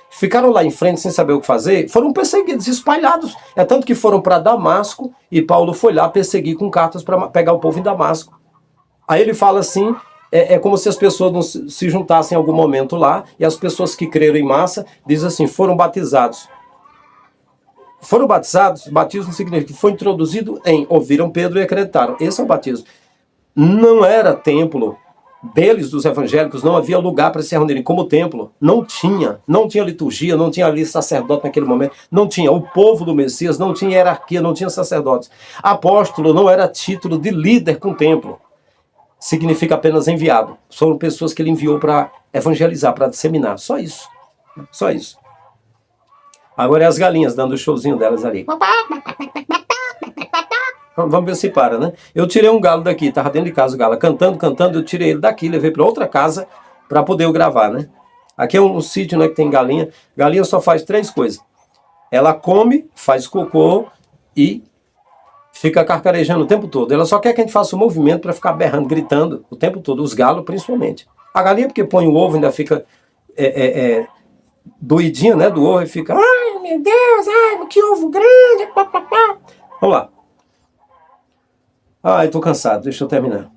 ficaram lá em frente sem saber o que fazer, foram perseguidos, espalhados. É tanto que foram para Damasco e Paulo foi lá perseguir com cartas para pegar o povo em Damasco. Aí ele fala assim, é como se as pessoas não se juntassem em algum momento lá, e as pessoas que creram em massa, diz assim, foram batizados. Foram batizados, batismo significa que foi introduzido em, ouviram Pedro e acreditaram. Esse é o batismo. Não era templo deles, dos evangélicos, não havia lugar para se reunirem como templo. Não tinha liturgia, não tinha ali sacerdote naquele momento, não tinha. O povo do Messias não tinha hierarquia, não tinha sacerdotes. Apóstolo não era título de líder com templo. Significa apenas enviado. Foram pessoas que ele enviou para evangelizar, para disseminar. Só isso. Só isso. Agora é as galinhas dando o showzinho delas ali. Vamos ver se para, né? Eu tirei um galo daqui, estava dentro de casa o galo, cantando, eu tirei ele daqui, levei para outra casa para poder eu gravar, né? Aqui é um sítio, né, que tem galinha. Galinha só faz 3 coisas. Ela come, faz cocô e fica carcarejando o tempo todo. Ela só quer que a gente faça um movimento para ficar berrando, gritando o tempo todo, os galos principalmente. A galinha porque põe o ovo, ainda fica doidinha, né, do ovo e fica, ai meu Deus, ai que ovo grande, papapá. Vamos lá. Ai, tô cansado, deixa eu terminar.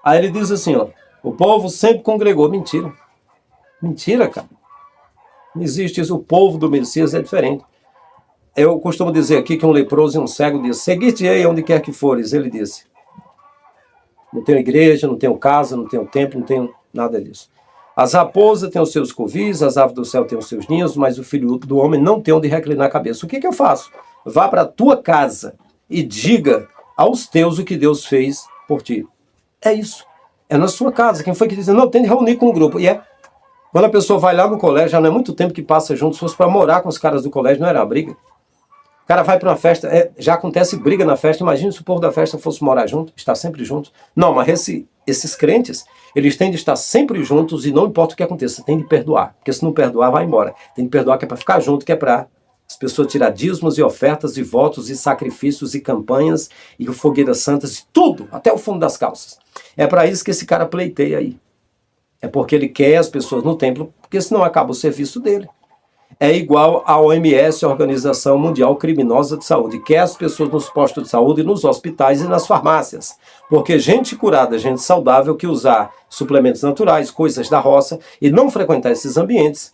Aí ele diz assim, ó, o povo sempre congregou. Mentira. Mentira, cara. Não existe isso, o povo do Messias é diferente. Eu costumo dizer aqui que um leproso e um cego disse, seguir-te-ei onde quer que fores, ele disse. Não tenho igreja, não tenho casa, não tenho templo, não tenho nada disso. As raposas têm os seus covis, as aves do céu têm os seus ninhos, mas o filho do homem não tem onde reclinar a cabeça. O que eu faço? Vá para a tua casa e diga aos teus o que Deus fez por ti. É isso. É na sua casa. Quem foi que disse, não, tem de reunir com o grupo. E quando a pessoa vai lá no colégio, já não é muito tempo que passa junto, se fosse para morar com os caras do colégio, não era uma briga. O cara vai para uma festa, já acontece briga na festa, imagina se o povo da festa fosse morar junto, estar sempre juntos. Não, mas esses crentes, eles têm de estar sempre juntos e não importa o que aconteça, tem de perdoar. Porque se não perdoar, vai embora. Tem de perdoar que é para ficar junto, que é para as pessoas tirar dízimos e ofertas e votos e sacrifícios e campanhas e fogueiras santas e tudo, até o fundo das calças. É para isso que esse cara pleiteia aí. É porque ele quer as pessoas no templo, porque senão acaba o serviço dele. É igual à OMS, a Organização Mundial Criminosa de Saúde, quer as pessoas nos postos de saúde, nos hospitais e nas farmácias. Porque gente curada, gente saudável que usar suplementos naturais, coisas da roça e não frequentar esses ambientes,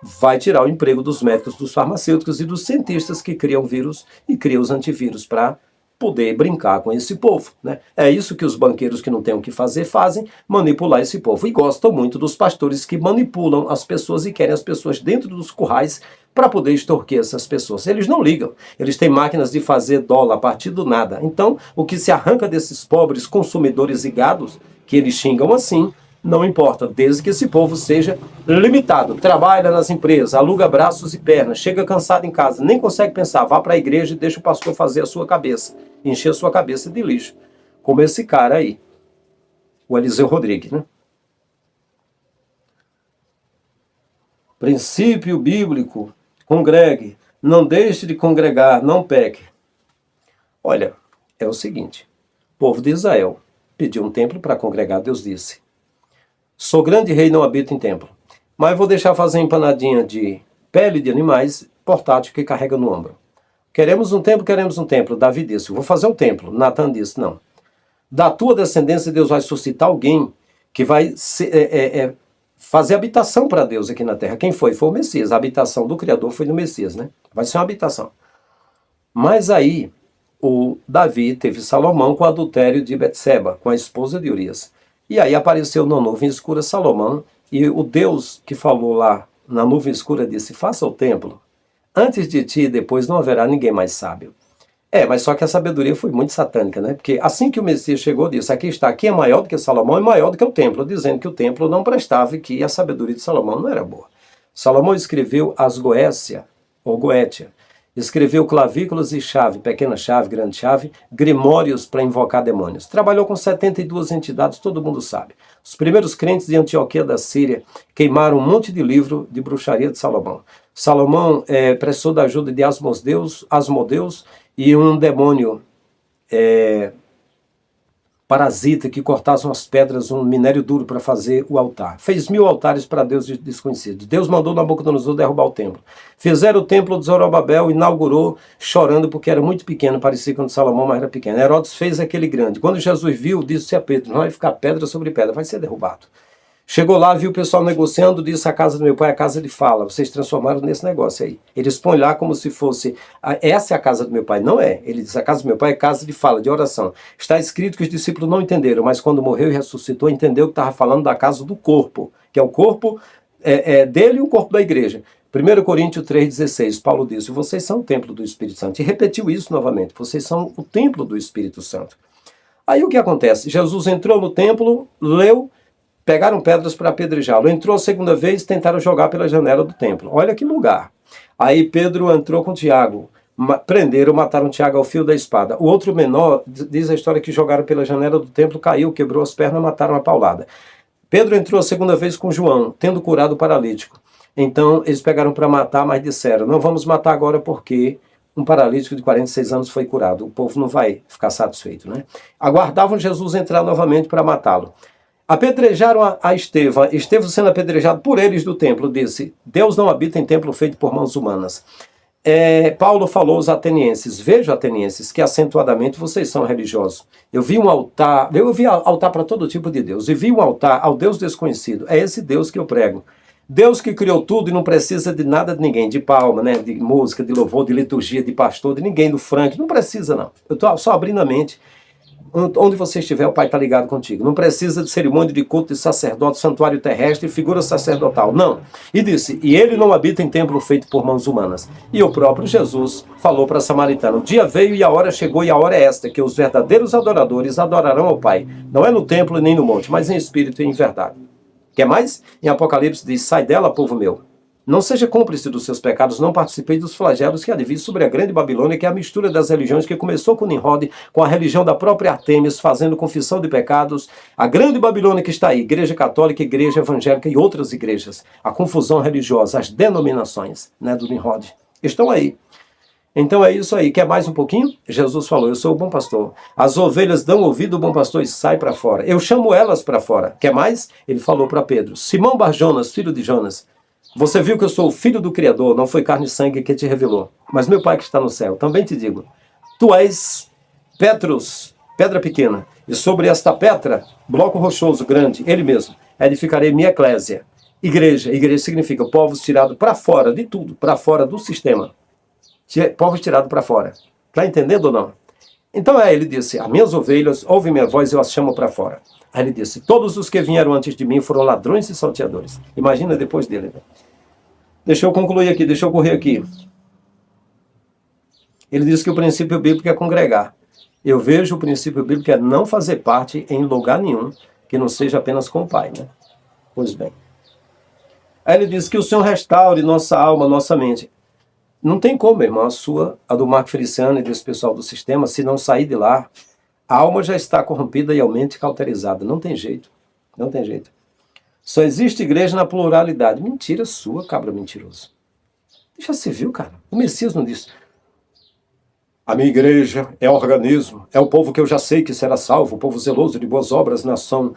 vai tirar o emprego dos médicos, dos farmacêuticos e dos cientistas que criam vírus e criam os antivírus para poder brincar com esse povo, né? É isso que os banqueiros que não têm o que fazer fazem, manipular esse povo. E gostam muito dos pastores que manipulam as pessoas e querem as pessoas dentro dos currais para poder extorquir essas pessoas. Eles não ligam. Eles têm máquinas de fazer dólar a partir do nada. Então, o que se arranca desses pobres consumidores e gados, que eles xingam assim, não importa, desde que esse povo seja limitado, trabalha nas empresas, aluga braços e pernas, chega cansado em casa, nem consegue pensar, vá para a igreja e deixa o pastor fazer a sua cabeça, encher a sua cabeça de lixo, como esse cara aí, o Eliseu Rodrigues, né? Princípio bíblico, congregue, não deixe de congregar, não peque. Olha, é o seguinte, o povo de Israel pediu um templo para congregar, Deus disse, sou grande rei, não habito em templo. Mas vou deixar fazer empanadinha de pele de animais portátil que carrega no ombro. Queremos um templo. Davi disse, vou fazer um templo. Natan disse, não. Da tua descendência, Deus vai suscitar alguém que vai fazer habitação para Deus aqui na terra. Quem foi? Foi o Messias. A habitação do Criador foi no Messias, né? Vai ser uma habitação. Mas aí, o Davi teve Salomão com o adultério de Betseba, com a esposa de Urias. E aí apareceu na nuvem escura Salomão, e o Deus que falou lá na nuvem escura disse, faça o templo, antes de ti e depois não haverá ninguém mais sábio. Mas só que a sabedoria foi muito satânica, né? Porque assim que o Messias chegou, disse, aqui é maior do que Salomão e maior do que o templo, dizendo que o templo não prestava e que a sabedoria de Salomão não era boa. Salomão escreveu as Goécia, ou Goétia, escreveu clavículas e chave, pequena chave, grande chave, grimórios para invocar demônios. Trabalhou com 72 entidades, todo mundo sabe. Os primeiros crentes de Antioquia da Síria queimaram um monte de livro de bruxaria de Salomão. Salomão precisou da ajuda de Asmodeus e um demônio parasita que cortasse umas pedras, um minério duro para fazer o altar. Fez 1000 altares para deuses desconhecidos. Deus mandou Nabucodonosor derrubar o templo. Fizeram o templo de Zorobabel, inaugurou, chorando porque era muito pequeno, parecia com o de Salomão, mas era pequeno. Herodes fez aquele grande. Quando Jesus viu, disse a Pedro, não vai ficar pedra sobre pedra, vai ser derrubado. Chegou lá, viu o pessoal negociando, disse, a casa do meu pai é a casa de fala. Vocês transformaram nesse negócio aí. Eles põem lá como se fosse, essa é a casa do meu pai. Não é. Ele diz, a casa do meu pai é casa de fala, de oração. Está escrito que os discípulos não entenderam, mas quando morreu e ressuscitou, entendeu que estava falando da casa do corpo, que é o corpo dele e o corpo da igreja. 1 Coríntios 3,16, Paulo disse, vocês são o templo do Espírito Santo. E repetiu isso novamente, vocês são o templo do Espírito Santo. Aí o que acontece? Jesus entrou no templo, leu, pegaram pedras para apedrejá-lo. Entrou a segunda vez, tentaram jogar pela janela do templo. Olha que lugar. Aí Pedro entrou com Tiago. Prenderam, mataram Tiago ao fio da espada. O outro menor, diz a história que jogaram pela janela do templo, caiu, quebrou as pernas, mataram a paulada. Pedro entrou a segunda vez com João, tendo curado o paralítico. Então eles pegaram para matar, mas disseram, não vamos matar agora porque um paralítico de 46 anos foi curado. O povo não vai ficar satisfeito, né? Aguardavam Jesus entrar novamente para matá-lo. Apedrejaram a Estevão. Estevão sendo apedrejado por eles do templo, disse, Deus não habita em templo feito por mãos humanas. Paulo falou aos atenienses, vejo atenienses que acentuadamente vocês são religiosos. Eu vi altar para todo tipo de Deus, e vi um altar ao Deus desconhecido. É esse Deus que eu prego. Deus que criou tudo e não precisa de nada de ninguém, de palma, né, de música, de louvor, de liturgia, de pastor, de ninguém, do Frank, não precisa não. Eu estou só abrindo a mente. Onde você estiver, o Pai está ligado contigo. Não precisa de cerimônia de culto de sacerdote, santuário terrestre, figura sacerdotal. Não. E disse, e ele não habita em templo feito por mãos humanas. E o próprio Jesus falou para a samaritana, o dia veio e a hora chegou e a hora é esta, que os verdadeiros adoradores adorarão ao Pai. Não é no templo nem no monte, mas em espírito e em verdade. Quer mais? Em Apocalipse diz, sai dela, povo meu. Não seja cúmplice dos seus pecados, não participei dos flagelos que advêm sobre a grande Babilônia, que é a mistura das religiões que começou com Nimrod, com a religião da própria Artemis, fazendo confissão de pecados. A grande Babilônia que está aí, igreja católica, igreja evangélica e outras igrejas. A confusão religiosa, as denominações, né, do Nimrod, estão aí. Então é isso aí. Quer mais um pouquinho? Jesus falou, eu sou o bom pastor. As ovelhas dão ouvido ao bom pastor e sai para fora. Eu chamo elas para fora. Quer mais? Ele falou para Pedro, Simão Bar-Jonas, filho de Jonas, você viu que eu sou o filho do Criador, não foi carne e sangue que te revelou. Mas meu Pai que está no céu, também te digo, tu és Petrus, pedra pequena, e sobre esta pedra, bloco rochoso grande, ele mesmo, edificarei minha eclésia. Igreja significa povos tirados para fora de tudo, para fora do sistema. Povos tirados para fora. Está entendendo ou não? Então ele disse, as minhas ovelhas ouvem minha voz e eu as chamo para fora. Aí ele disse, todos os que vieram antes de mim foram ladrões e salteadores. Imagina depois dele. Né? Deixa eu concluir aqui, deixa eu correr aqui. Ele disse que o princípio bíblico é congregar. Eu vejo o princípio bíblico é não fazer parte em lugar nenhum que não seja apenas com o Pai. Né? Pois bem. Aí ele disse que o Senhor restaure nossa alma, nossa mente. Não tem como, irmão, a do Marco Feliciano e desse pessoal do sistema, se não sair de lá, a alma já está corrompida e a mente cauterizada. Não tem jeito. Não tem jeito. Só existe igreja na pluralidade. Mentira sua, cabra mentiroso. Já se viu, cara? O Messias não disse. A minha igreja é organismo, é o povo que eu já sei que será salvo, o povo zeloso de boas obras, nação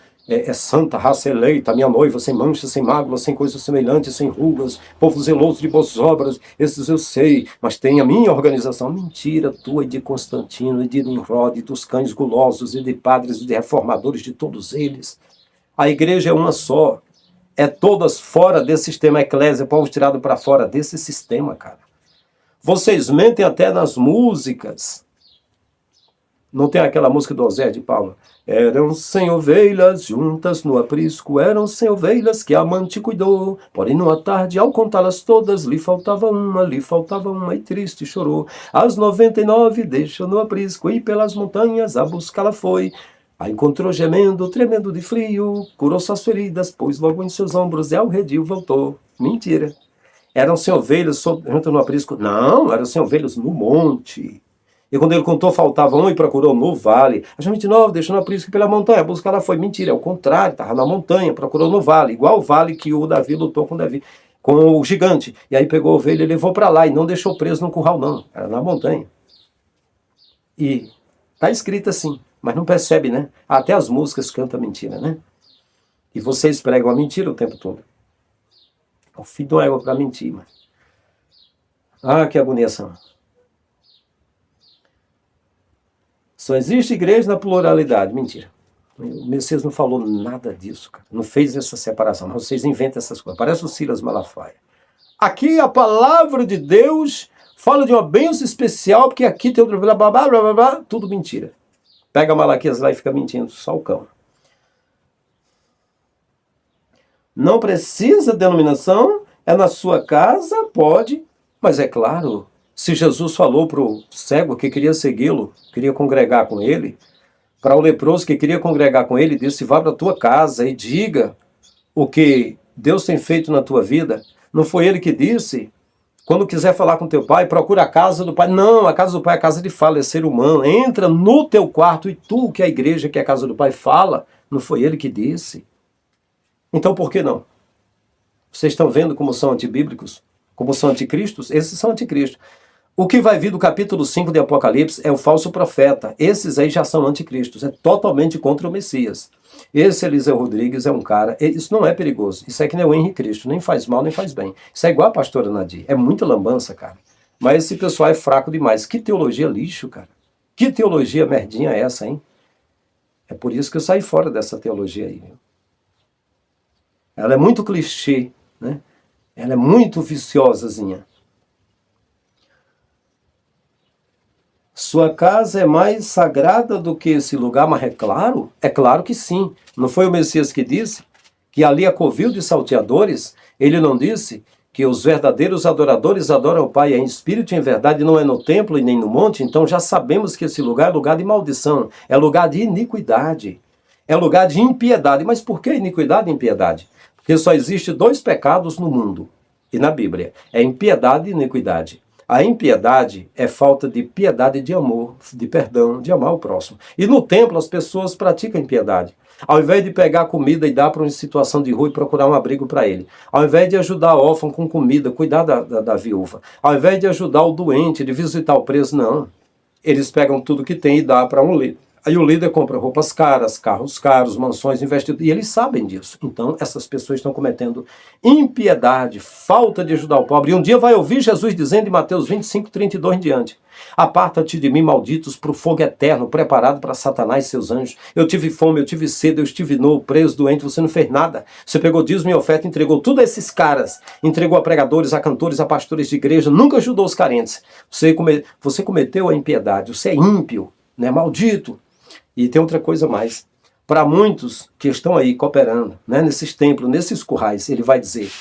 santa, raça eleita, minha noiva sem mancha, sem mácula, sem coisa semelhante, sem rugas, povo zeloso de boas obras, esses eu sei, mas tem a minha organização. Mentira tua e de Constantino, e de Nimrod, e dos cães gulosos, e de padres e de reformadores, de todos eles. A igreja é uma só, é todas fora desse sistema, eclésia, povo tirado para fora desse sistema, cara. Vocês mentem até nas músicas. Não tem aquela música do Osé de Palma? Eram 100 ovelhas juntas no aprisco, eram 100 ovelhas que a amante cuidou. Porém, numa tarde, ao contá-las todas, lhe faltava uma, e triste chorou. As 99 deixou no aprisco, e pelas montanhas a buscá-la foi. A encontrou gemendo, tremendo de frio, curou suas feridas, pôs logo em seus ombros, e ao redil voltou. Mentira. Eram 100 ovelhas junto no aprisco? Não, eram 100 ovelhas no monte. E quando ele contou, faltava um e procurou no vale. As 29 deixou no aprisco pela montanha, buscar lá foi. Mentira, é o contrário, estava na montanha, procurou no vale. Igual o vale que o Davi lutou com o gigante. E aí pegou a ovelha e levou para lá e não deixou preso no curral, não. Era na montanha. E está escrito assim. mas não percebe, né? Até as músicas cantam mentira, né? E vocês pregam a mentira o tempo todo. O filho de uma égua para mentir, mano. Ah, que agoniação. Só existe igreja na pluralidade. Mentira. O Messias não falou nada disso, cara. Não fez essa separação. Mas vocês inventam essas coisas. Parece o Silas Malafaia. Aqui a palavra de Deus fala de uma bênção especial, porque aqui tem outro blá, blá, blá, blá, blá, tudo mentira. Pega Malaquias lá e fica mentindo, só o cão. Não precisa de denominação, é na sua casa, pode, mas é claro, se Jesus falou para o cego que queria segui-lo, queria congregar com ele, para o leproso que queria congregar com ele, disse, vá para a tua casa e diga o que Deus tem feito na tua vida. Não foi ele que disse, quando quiser falar com teu pai, procura a casa do pai. Não, a casa do pai é a casa de fala, é ser humano. Entra no teu quarto e tu, que é a igreja, que é a casa do pai, fala. Não foi ele que disse. Então por que não? Vocês estão vendo como são antibíblicos? Como são anticristos? Esses são anticristos. O que vai vir do capítulo 5 de Apocalipse é o falso profeta. Esses aí já são anticristos. É totalmente contra o Messias. Esse Eliseu Rodrigues é um cara... Isso não é perigoso. Isso é que nem o Henrique Cristo. Nem faz mal, nem faz bem. Isso é igual a pastora Nadir. É muita lambança, cara. Mas esse pessoal é fraco demais. Que teologia lixo, cara. Que teologia merdinha é essa, hein? É por isso que eu saí fora dessa teologia aí. Viu? Ela é muito clichê, né? Ela é muito viciosazinha. Sua casa é mais sagrada do que esse lugar, mas é claro que sim. Não foi o Messias que disse que ali a covil de salteadores? Ele não disse que os verdadeiros adoradores adoram o Pai em espírito e em verdade, não é no templo e nem no monte? Então já sabemos que esse lugar é lugar de maldição, é lugar de iniquidade, é lugar de impiedade. Mas por que iniquidade e impiedade? Porque só existe 2 pecados no mundo e na Bíblia, é impiedade e iniquidade. A impiedade é falta de piedade, de amor, de perdão, de amar o próximo. E no templo as pessoas praticam impiedade. Ao invés de pegar comida e dar para uma situação de rua e procurar um abrigo para ele. Ao invés de ajudar o órfão com comida, cuidar da viúva. Ao invés de ajudar o doente, de visitar o preso, não. Eles pegam tudo que tem e dá para um líder. Aí o líder compra roupas caras, carros caros, mansões, investidores, e eles sabem disso. Então, essas pessoas estão cometendo impiedade, falta de ajudar o pobre. E um dia vai ouvir Jesus dizendo em Mateus 25, 32 em diante, aparta-te de mim, malditos, para o fogo eterno, preparado para Satanás e seus anjos. Eu tive fome, eu tive sede, eu estive nu, preso, doente, você não fez nada. Você pegou dízimo e oferta, entregou tudo a esses caras. Entregou a pregadores, a cantores, a pastores de igreja, nunca ajudou os carentes. Você cometeu a impiedade, você é ímpio, né? Maldito. E tem outra coisa mais. Para muitos que estão aí cooperando, né, nesses templos, nesses currais, ele vai dizer,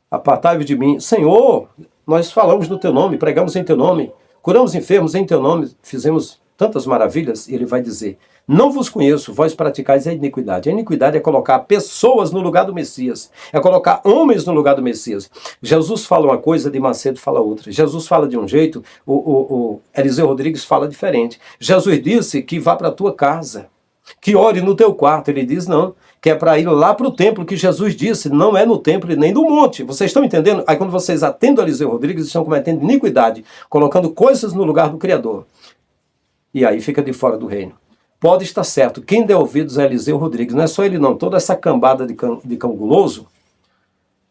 apartai-vos de mim. Senhor, nós falamos no teu nome, pregamos em teu nome, curamos enfermos em teu nome, fizemos tantas maravilhas. Ele vai dizer, não vos conheço, vós praticais a iniquidade. A iniquidade é colocar pessoas no lugar do Messias, é colocar homens no lugar do Messias. Jesus fala uma coisa, de Macedo fala outra. Jesus fala de um jeito, o Eliseu Rodrigues fala diferente. Jesus disse que vá para a tua casa, que ore no teu quarto. Ele diz não, que é para ir lá para o templo, que Jesus disse, não é no templo e nem no monte. Vocês estão entendendo? Aí quando vocês atendem a Eliseu Rodrigues, estão cometendo iniquidade, colocando coisas no lugar do Criador. E aí fica de fora do reino. Pode estar certo, quem der ouvidos a Eliseu Rodrigues, não é só ele não, toda essa cambada de cão guloso,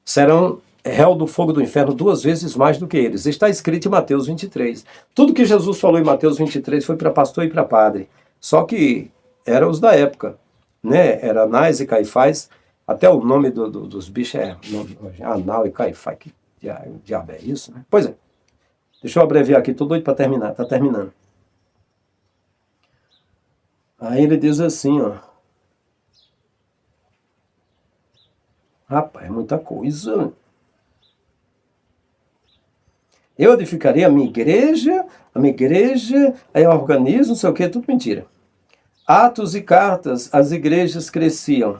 serão réu do fogo do inferno 2 vezes mais do que eles. Está escrito em Mateus 23. Tudo que Jesus falou em Mateus 23 foi para pastor e para padre. Só que eram os da época, né? Era Anás e Caifás, até o nome dos bichos é Anal e Caifás. Que diabo é isso, né? Pois é. Deixa eu abreviar aqui, estou doido para terminar, está terminando. Aí ele diz assim, ó. Rapaz, é muita coisa. Eu edificarei a minha igreja, aí eu organizo, não sei o que, tudo mentira. Atos e cartas, as igrejas cresciam.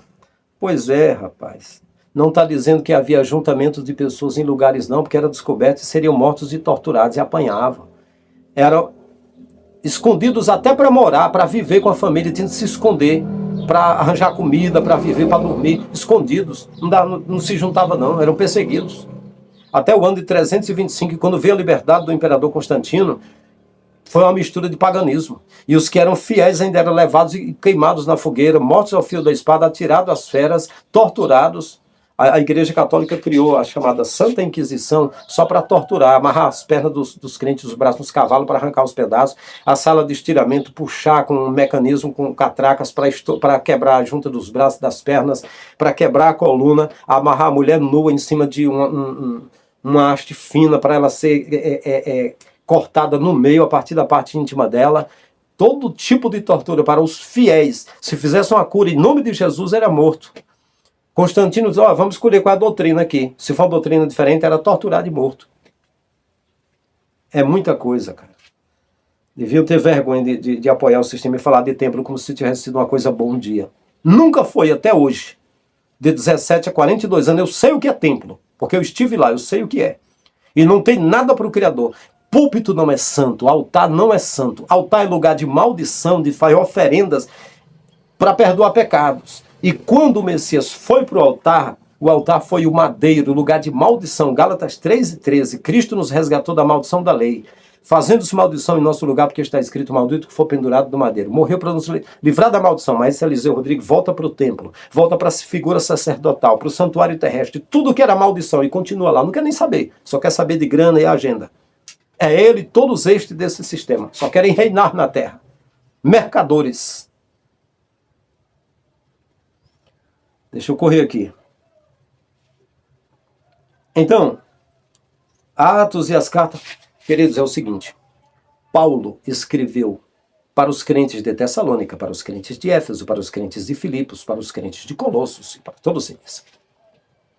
Pois é, rapaz. Não está dizendo que havia ajuntamentos de pessoas em lugares não, porque era descoberto e seriam mortos e torturados e apanhavam. Eram escondidos até para morar, para viver com a família, tinham que se esconder, para arranjar comida, para viver, para dormir, escondidos. Não se juntava não, eram perseguidos. Até o ano de 325, quando veio a liberdade do imperador Constantino, Foi uma mistura de paganismo. E os que eram fiéis ainda eram levados e queimados na fogueira, mortos ao fio da espada, atirados às feras, torturados. A Igreja Católica criou a chamada Santa Inquisição só para torturar, amarrar as pernas dos crentes, os braços nos cavalos para arrancar os pedaços, a sala de estiramento, puxar com um mecanismo, com catracas para quebrar a junta dos braços, das pernas, para quebrar a coluna, amarrar a mulher nua em cima de uma haste fina para ela ser cortada no meio a partir da parte íntima dela. Todo tipo de tortura para os fiéis. Se fizesse uma cura em nome de Jesus, era morto. Constantino diz, vamos escolher qual é a doutrina aqui. Se for uma doutrina diferente, era torturado e morto. É muita coisa, cara. Deviam ter vergonha de apoiar o sistema e falar de templo como se tivesse sido uma coisa boa um dia. Nunca foi até hoje. De 17 a 42 anos, eu sei o que é templo. Porque eu estive lá, eu sei o que é. E não tem nada para o Criador. Púlpito não é santo, altar não é santo. Altar é lugar de maldição, de fazer oferendas para perdoar pecados. E quando o Messias foi para o altar foi o madeiro, o lugar de maldição. Gálatas 3:13. Cristo nos resgatou da maldição da lei, fazendo-se maldição em nosso lugar, porque está escrito, maldito que for pendurado do madeiro. Morreu para nos livrar da maldição. Mas esse Eliseu Rodrigues volta para o templo, volta para a figura sacerdotal, para o santuário terrestre, tudo que era maldição, e continua lá. Não quer nem saber, só quer saber de grana e agenda. É ele e todos estes desse sistema. Só querem reinar na terra. Mercadores. Deixa eu correr aqui. Então, Atos e as cartas, queridos, é o seguinte. Paulo escreveu para os crentes de Tessalônica, para os crentes de Éfeso, para os crentes de Filipos, para os crentes de Colossos, para todos eles.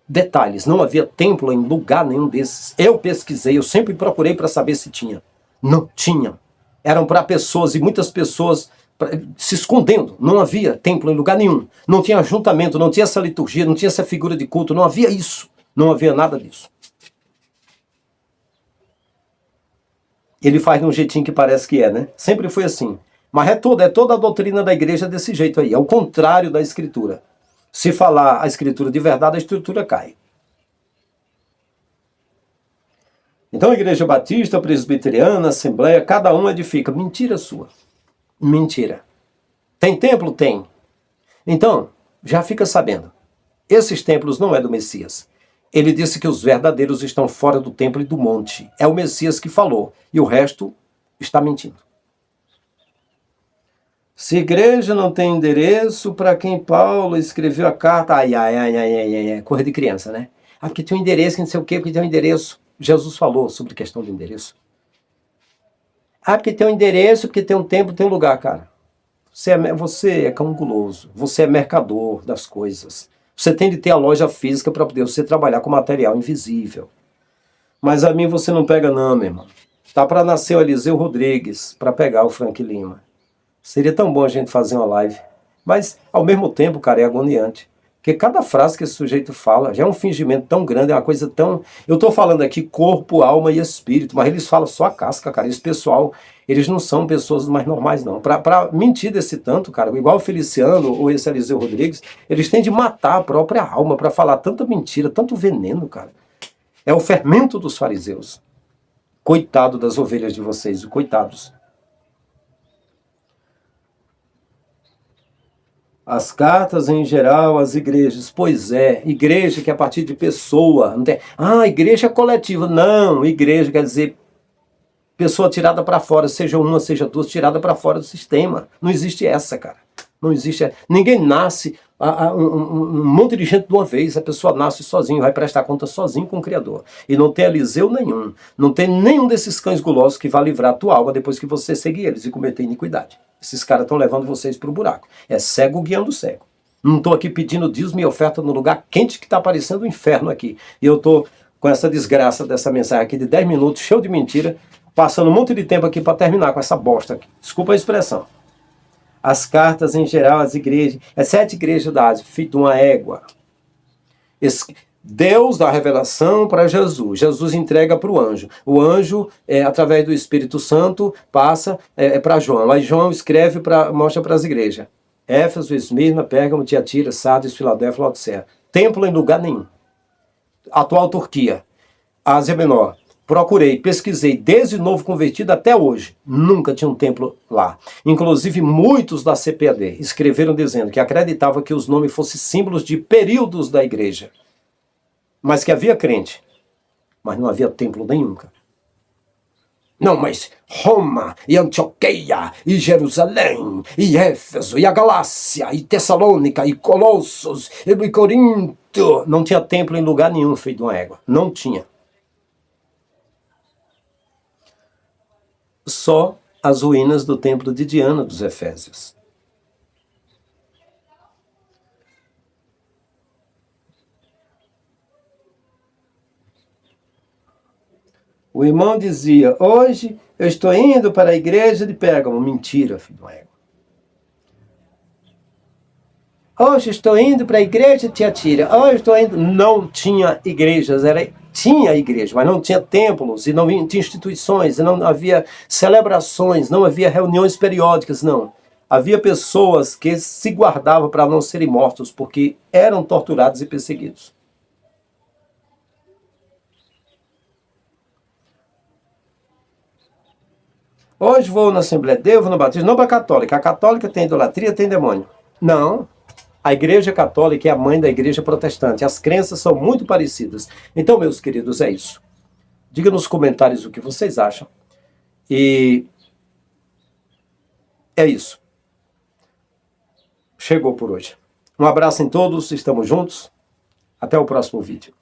Detalhes, não havia templo em lugar nenhum desses. Eu pesquisei, eu sempre procurei para saber se tinha. Não tinha. Eram para pessoas e muitas pessoas se escondendo. Não havia templo em lugar nenhum. Não tinha ajuntamento, não tinha essa liturgia, não tinha essa figura de culto, não havia isso. Não havia nada disso. Ele faz de um jeitinho que parece que é, né? Sempre foi assim. Mas é toda a doutrina da igreja desse jeito aí. É o contrário da Escritura. Se falar a Escritura de verdade, a Escritura cai. Então a Igreja Batista, Presbiteriana, Assembleia, cada um edifica. Mentira sua. Mentira. Tem templo? Tem. Então, já fica sabendo. Esses templos não é do Messias. Ele disse que os verdadeiros estão fora do templo e do monte. É o Messias que falou. E o resto está mentindo. Se a igreja não tem endereço, para quem Paulo escreveu a carta... Coisa de criança, né? Porque tem um endereço, não sei o quê, porque tem um endereço. Jesus falou sobre a questão do endereço. Porque tem um endereço, porque tem um templo, tem um lugar, cara. Você é cão guloso. Você é mercador das coisas. Você tem de ter a loja física para poder você trabalhar com material invisível. Mas a mim você não pega não, meu irmão. Tá para nascer o Eliseu Rodrigues, para pegar o Frank Lima. Seria tão bom a gente fazer uma live. Mas, ao mesmo tempo, cara, é agoniante. Porque cada frase que esse sujeito fala já é um fingimento tão grande, é uma coisa tão... Eu tô falando aqui corpo, alma e espírito, mas eles falam só a casca, cara. Esse pessoal, eles não são pessoas mais normais, não. Pra mentir desse tanto, cara, igual o Feliciano ou esse Eliseu Rodrigues, eles têm de matar a própria alma para falar tanta mentira, tanto veneno, cara. É o fermento dos fariseus. Coitado das ovelhas de vocês, coitados. As cartas em geral, as igrejas. Pois é, igreja que é a partir de pessoa. Não tem... igreja coletiva. Não, igreja quer dizer pessoa tirada para fora, seja uma, seja duas, tirada para fora do sistema. Não existe essa, cara. Não existe. Ninguém nasce, um monte de gente de uma vez, a pessoa nasce sozinho, vai prestar conta sozinho com o Criador. E não tem Eliseu nenhum. Não tem nenhum desses cães gulosos que vai livrar a tua alma depois que você seguir eles e cometer iniquidade. Esses caras estão levando vocês para o buraco. É cego guiando cego. Não estou aqui pedindo dízimo e oferta no lugar quente que está parecendo o inferno aqui. E eu estou com essa desgraça dessa mensagem aqui de 10 minutos, cheio de mentira, passando um monte de tempo aqui para terminar com essa bosta aqui. Desculpa a expressão. As cartas em geral, as igrejas, as 7 igrejas da Ásia, filho de uma égua. Deus dá a revelação para Jesus. Jesus entrega para o anjo. O anjo, através do Espírito Santo, passa para João. Aí João escreve, mostra para as igrejas. Éfeso, Esmirna, Pérgamo, Tiatira, Sardes, Filadélfia, Laodiceia. Templo em lugar nenhum. Atual Turquia. Ásia Menor. Procurei, pesquisei, desde novo convertido até hoje. Nunca tinha um templo lá. Inclusive, muitos da CPAD escreveram dizendo que acreditavam que os nomes fossem símbolos de períodos da igreja. Mas que havia crente. Mas não havia templo nenhum. Não, mas Roma, e Antioquia, e Jerusalém, e Éfeso, e a Galácia, e Tessalônica, e Colossos, e Corinto. Não tinha templo em lugar nenhum, feito de uma égua. Não tinha. Só as ruínas do templo de Diana dos Efésios. O irmão dizia, hoje eu estou indo para a igreja de Pérgamo. Mentira, filho do ego. Hoje estou indo para a igreja de Tiatira. Hoje estou indo... Não tinha igrejas, tinha igreja, mas não tinha templos, e não tinha instituições, e não havia celebrações, não havia reuniões periódicas, não. Havia pessoas que se guardavam para não serem mortos, porque eram torturados e perseguidos. Hoje vou na Assembleia de Deus, vou no batismo, não para a católica. A católica tem idolatria, tem demônio. Não. A igreja católica é a mãe da igreja protestante. As crenças são muito parecidas. Então, meus queridos, é isso. Diga nos comentários o que vocês acham. E é isso. Chegou por hoje. Um abraço em todos, estamos juntos. Até o próximo vídeo.